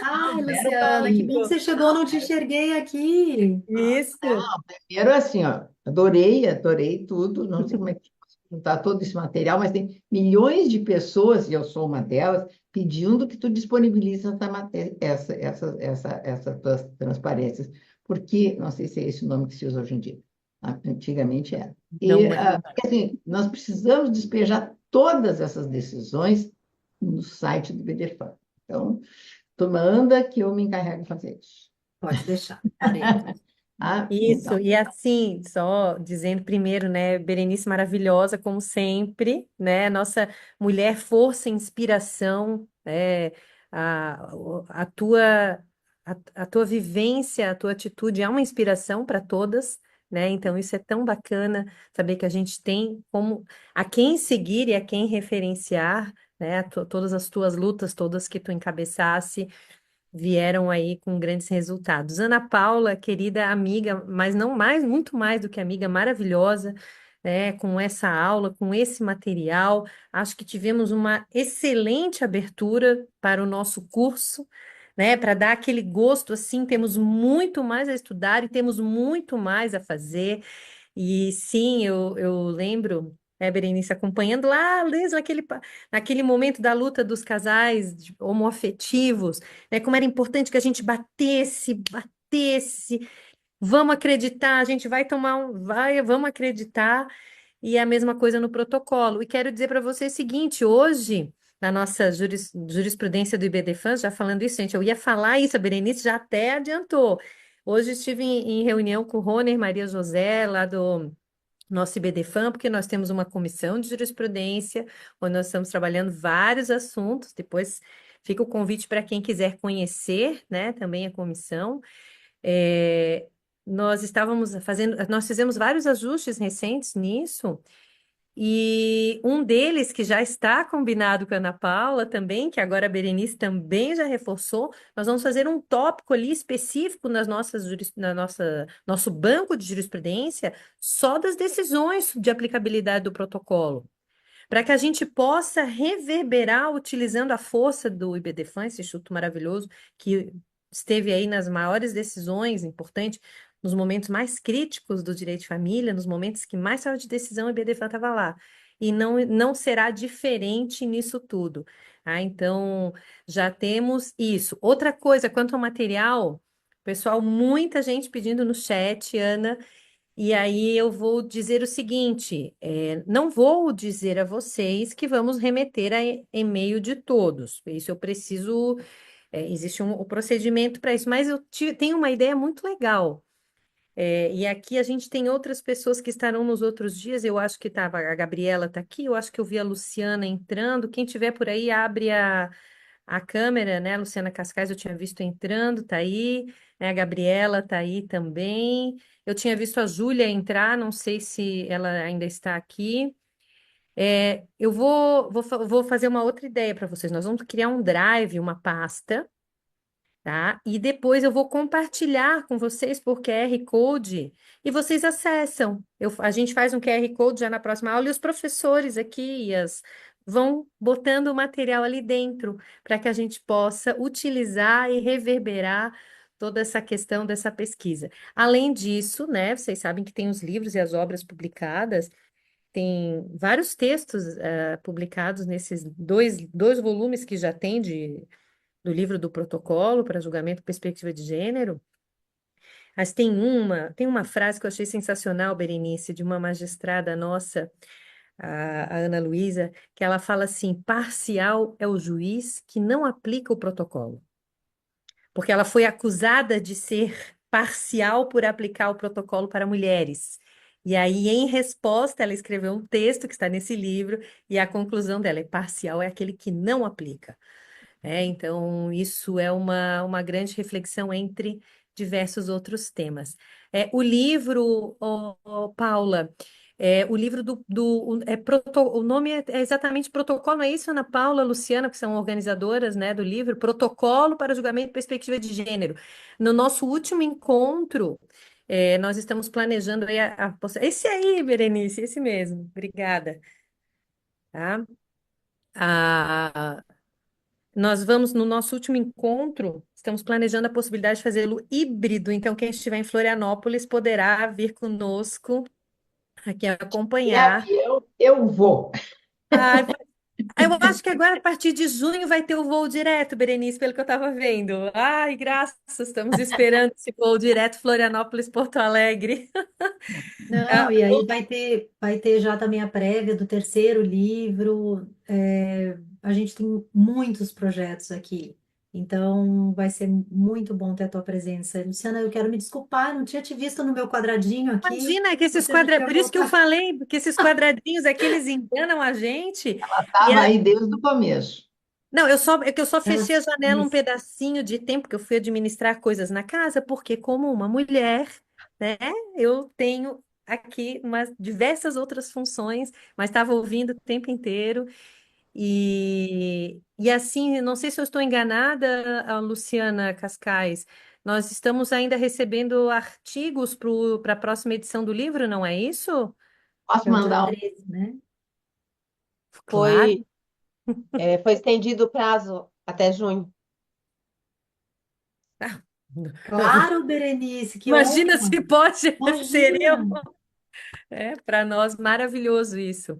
Ai, Luciana, que peraí. bom que você chegou, não te enxerguei aqui. Isso. Primeiro, assim, ó, adorei tudo. Não sei como é que juntar todo esse material, mas tem milhões de pessoas, e eu sou uma delas, pedindo que tu disponibilize essa matéria, essas tuas transparências, porque não sei se é esse o nome que se usa hoje em dia. Antigamente era. E, Não é. porque, assim, nós precisamos despejar todas essas decisões no site do BDFAN. Então, tu manda que eu me encarrego de fazer isso. Pode deixar, farei. Isso, Então, e assim, só dizendo primeiro, né, Berenice maravilhosa, como sempre, né, nossa mulher força e inspiração, né, a tua, a tua vivência, a tua atitude é uma inspiração para todas, né? Então, isso é tão bacana saber que a gente tem como a quem seguir e a quem referenciar, né? Todas as tuas lutas, todas que tu encabeçasse, vieram aí com grandes resultados. Ana Paula, querida amiga, mas não mais, muito mais do que amiga, maravilhosa, né? Com essa aula, com esse material, acho que tivemos uma excelente abertura para o nosso curso, né? Para dar aquele gosto assim, temos muito mais a estudar e temos muito mais a fazer. E sim, eu lembro, Berenice, acompanhando lá desde naquele momento da luta dos casais homoafetivos, né, como era importante que a gente batesse, vamos acreditar, a gente vai tomar vamos acreditar, e é a mesma coisa no protocolo. E quero dizer para você o seguinte, hoje, na nossa jurisprudência do IBDFAN, já falando isso, gente, eu ia falar isso, a Berenice já até adiantou. Hoje estive em reunião com o Rony e Maria José, lá do nosso IBDFAN, porque nós temos uma comissão de jurisprudência, onde nós estamos trabalhando vários assuntos. Depois fica o convite para quem quiser conhecer, né, também a comissão. É, nós fizemos vários ajustes recentes nisso, e um deles que já está combinado com a Ana Paula também, que agora a Berenice também já reforçou, nós vamos fazer um tópico ali específico nosso banco de jurisprudência só das decisões de aplicabilidade do protocolo, para que a gente possa reverberar utilizando a força do IBDFAN, esse instituto maravilhoso que esteve aí nas maiores decisões importantes, nos momentos mais críticos do direito de família, nos momentos que mais saiu de decisão, o IBDFAN estava lá. E não será diferente nisso tudo. Então, já temos isso. Outra coisa, quanto ao material, pessoal, muita gente pedindo no chat, Ana, e aí eu vou dizer o seguinte: não vou dizer a vocês que vamos remeter a e-mail de todos. Isso eu preciso, existe um procedimento para isso, mas tenho uma ideia muito legal. E aqui a gente tem outras pessoas que estarão nos outros dias. Eu acho que a Gabriela está aqui, eu acho que eu vi a Luciana entrando. Quem tiver por aí, abre a câmera, né? A Luciana Cascais, eu tinha visto entrando, tá aí, né? A Gabriela tá aí também. Eu tinha visto a Júlia entrar, não sei se ela ainda está aqui. Eu vou fazer uma outra ideia para vocês. Nós vamos criar um drive, uma pasta, tá? E depois eu vou compartilhar com vocês por QR Code e vocês acessam. A gente faz um QR Code já na próxima aula e os professores aqui vão botando o material ali dentro para que a gente possa utilizar e reverberar toda essa questão dessa pesquisa. Além disso, né, vocês sabem que tem os livros e as obras publicadas, tem vários textos publicados nesses dois volumes que já tem do livro do protocolo para julgamento e perspectiva de gênero, mas tem uma frase que eu achei sensacional, Berenice, de uma magistrada nossa, a Ana Luísa, que ela fala assim: parcial é o juiz que não aplica o protocolo, porque ela foi acusada de ser parcial por aplicar o protocolo para mulheres. E aí, em resposta, ela escreveu um texto que está nesse livro, e a conclusão dela é: parcial é aquele que não aplica. Então, isso é uma grande reflexão entre diversos outros temas. O livro, Paula, o livro o nome é exatamente Protocolo, é isso, Ana Paula, Luciana, que são organizadoras, né, do livro, Protocolo para Julgamento e Perspectiva de Gênero. No nosso último encontro, nós estamos planejando aí esse aí, Berenice, esse mesmo, obrigada. Tá? A, Nós vamos, no nosso último encontro, estamos planejando a possibilidade de fazê-lo híbrido, então quem estiver em Florianópolis poderá vir conosco aqui E acompanhar. aí eu vou. Ah, eu acho que agora, a partir de junho, vai ter o voo direto, Berenice, pelo que eu estava vendo. Ai, graças, estamos esperando esse voo direto Florianópolis-Porto Alegre. Não, Ah, e aí vai ter já também a prévia do terceiro livro. A gente tem muitos projetos aqui, então vai ser muito bom ter a tua presença. Luciana, eu quero me desculpar, não tinha te visto no meu quadradinho aqui. Imagina que esses Você já quadradinhos, tinha por isso que eu voltado. falei, que esses quadradinhos aqui, eles enganam a gente. E Estava aí desde o começo. Não, é que eu só fechei a janela um Isso. pedacinho de tempo que eu fui administrar coisas na casa, porque como uma mulher, né? Eu tenho aqui diversas outras funções, mas estava ouvindo o tempo inteiro. E assim, não sei se eu estou enganada, a Luciana Cascais, nós estamos ainda recebendo artigos para a próxima edição do livro, não é isso? Posso É o dia mandar um? 13, né? Claro. Foi, foi estendido o prazo até junho. Claro, Berenice, que Imagina se honra! pode ser eu. Imagina! É, para nós, maravilhoso isso.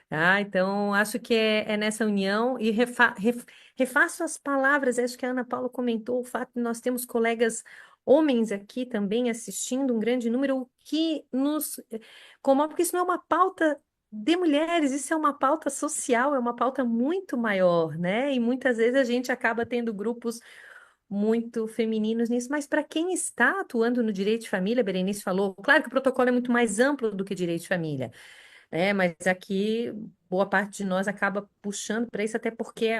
Ah, então acho que é nessa união e refaço as palavras, acho que a Ana Paula comentou o fato de nós temos colegas homens aqui também assistindo, um grande número, o que nos comove, porque isso não é uma pauta de mulheres, isso é uma pauta social, é uma pauta muito maior, né? E muitas vezes a gente acaba tendo grupos muito femininos nisso, mas para quem está atuando no direito de família, a Berenice falou, claro que o protocolo é muito mais amplo do que direito de família, né? Mas aqui boa parte de nós acaba puxando para isso, até porque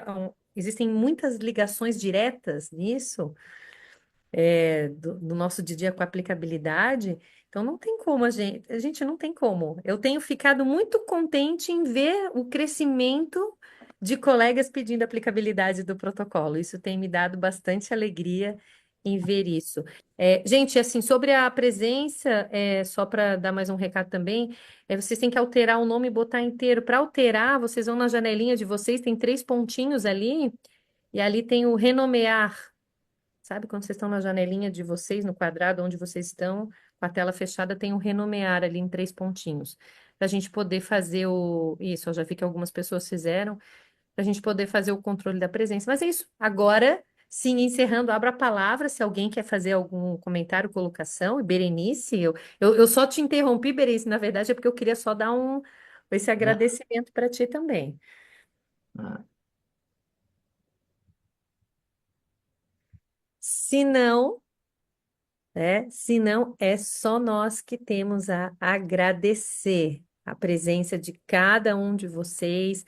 existem muitas ligações diretas nisso, do nosso dia a dia com a aplicabilidade. Então não tem como a gente não tem como. Eu tenho ficado muito contente em ver o crescimento de colegas pedindo aplicabilidade do protocolo. Isso tem me dado bastante alegria em ver isso. Gente, assim, sobre a presença, só para dar mais um recado também, vocês têm que alterar o nome e botar inteiro. Para alterar, vocês vão na janelinha de vocês, tem 3 pontinhos ali, e ali tem o renomear. Sabe, quando vocês estão na janelinha de vocês, no quadrado onde vocês estão, com a tela fechada, tem um renomear ali em 3 pontinhos. Para a gente poder fazer Isso, eu já vi que algumas pessoas fizeram, para a gente poder fazer o controle da presença. Mas é isso. Agora, sim, encerrando, abro a palavra. Se alguém quer fazer algum comentário, colocação. E Berenice, eu só te interrompi, Berenice, na verdade, é porque eu queria só dar esse Né? agradecimento para ti também. Ah, Se não. Se não, é só nós que temos a agradecer a presença de cada um de vocês.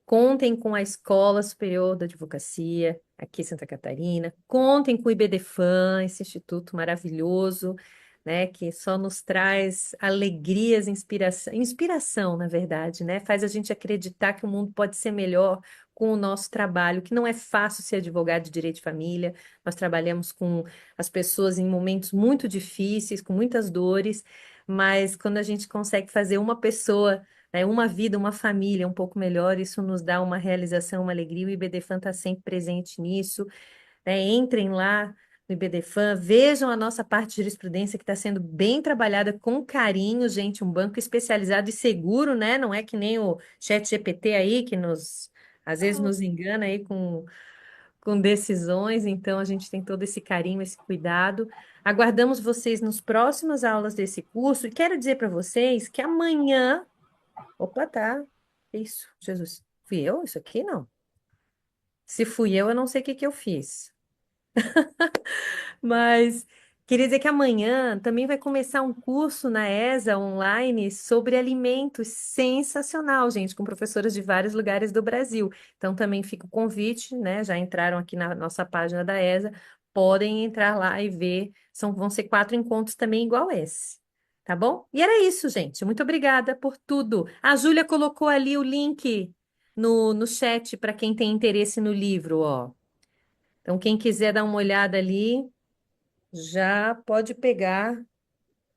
Contem com a Escola Superior da Advocacia, aqui em Santa Catarina. Contem com o IBDFAN, esse instituto maravilhoso, né, que só nos traz alegrias, inspiração, na verdade, né? Faz a gente acreditar que o mundo pode ser melhor com o nosso trabalho, que não é fácil ser advogado de direito de família. Nós trabalhamos com as pessoas em momentos muito difíceis, com muitas dores, mas quando a gente consegue fazer uma pessoa, né, uma vida, uma família um pouco melhor, isso nos dá uma realização, uma alegria. O IBDFAN está sempre presente nisso, né? Entrem lá no IBDFAN, vejam a nossa parte de jurisprudência que está sendo bem trabalhada com carinho, gente, um banco especializado e seguro, né? Não é que nem o ChatGPT aí que às vezes nos engana aí com decisões, então a gente tem todo esse carinho, esse cuidado. Aguardamos vocês nas próximas aulas desse curso e quero dizer para vocês que amanhã. Opa, tá. Isso, Jesus. Fui eu? Isso aqui não. Se fui eu não sei o que que eu fiz. Mas queria dizer que amanhã também vai começar um curso na ESA online sobre alimentos sensacional, gente, com professoras de vários lugares do Brasil. Então também fica o convite, né? Já entraram aqui na nossa página da ESA, podem entrar lá e ver. Vão ser 4 encontros também igual esse. Tá bom? E era isso, gente. Muito obrigada por tudo. A Júlia colocou ali o link no chat para quem tem interesse no livro, ó. Então, quem quiser dar uma olhada ali, já pode pegar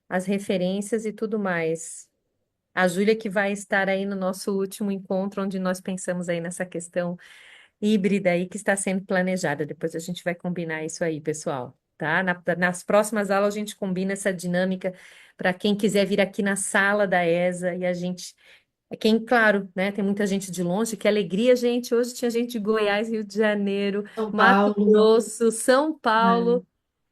as referências e tudo mais. A Júlia que vai estar aí no nosso último encontro, onde nós pensamos aí nessa questão híbrida aí que está sendo planejada. Depois a gente vai combinar isso aí, pessoal, tá? Nas próximas aulas a gente combina essa dinâmica para quem quiser vir aqui na sala da ESA e a gente. Claro, né? Tem muita gente de longe, que alegria, gente. Hoje tinha gente de Goiás, Rio de Janeiro, São Mato Paulo, Grosso, São né? Paulo.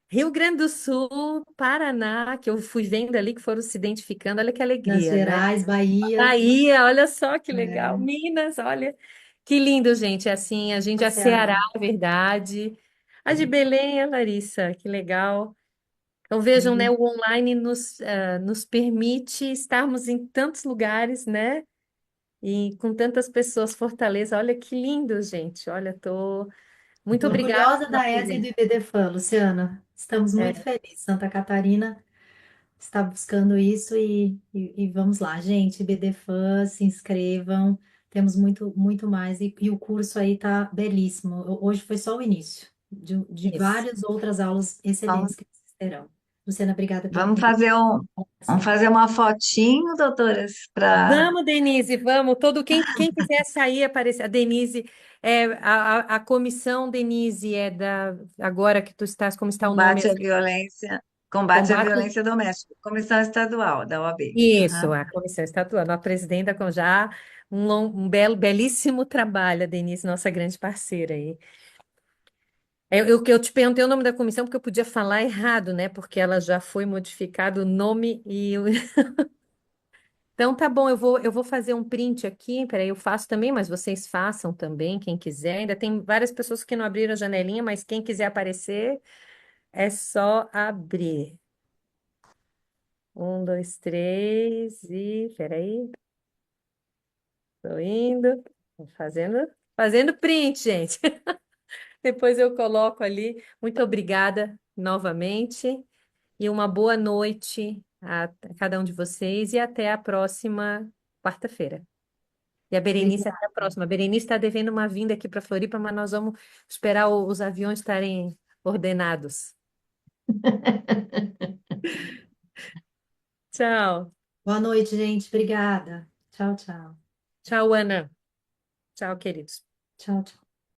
Rio Grande do Sul, Paraná, que eu fui vendo ali que foram se identificando, olha que Minas alegria, né? Gerais, Bahia, Bahia, olha só que legal. né? Minas, olha que lindo, gente. É assim, a gente O é Ceará, Ceará. é verdade. A de Belém, a Larissa, que legal. Então vejam, né? E O online nos permite estarmos em tantos lugares, né? E com tantas pessoas, Fortaleza. Olha que lindo, gente. Olha, tô muito obrigada orgulhosa pela da ESA e do presença. IBDFAN, Luciana. Estamos muito É, felizes. Santa Catarina está buscando isso e vamos lá, gente, BD se inscrevam, temos muito mais e o curso aí tá belíssimo. Hoje foi só o início de Isso. várias outras aulas excelentes Vamos, que vocês terão. Luciana, obrigada pelo vamos convite. vamos fazer uma fotinho, doutoras, para Vamos, Denise, vamos. Quem quiser sair, aparecer. A Denise, a comissão, Denise, é da. Agora que tu estás, como está o nome? combate à Combate. violência doméstica, Comissão Estadual da OAB. Isso, Aham. a comissão estadual. A presidenta com já belíssimo trabalho, a Denise, nossa grande parceira aí. Eu te perguntei o nome da comissão porque eu podia falar errado, né? Porque ela já foi modificado o nome e Então tá bom, eu vou fazer um print aqui, peraí, eu faço também, mas vocês façam também, quem quiser. Ainda tem várias pessoas que não abriram a janelinha, mas quem quiser aparecer, é só abrir. Um, dois, três e peraí, tô indo, tô fazendo print, gente. Depois eu coloco ali. Muito obrigada novamente e uma boa noite a cada um de vocês e até a próxima quarta-feira. E a Berenice até a Obrigada. próxima. A Berenice está devendo uma vinda aqui para Floripa, mas nós vamos esperar os aviões estarem ordenados. Tchau. Boa noite, gente. Obrigada. Tchau, tchau. Tchau, Ana. Tchau, queridos. Tchau, tchau.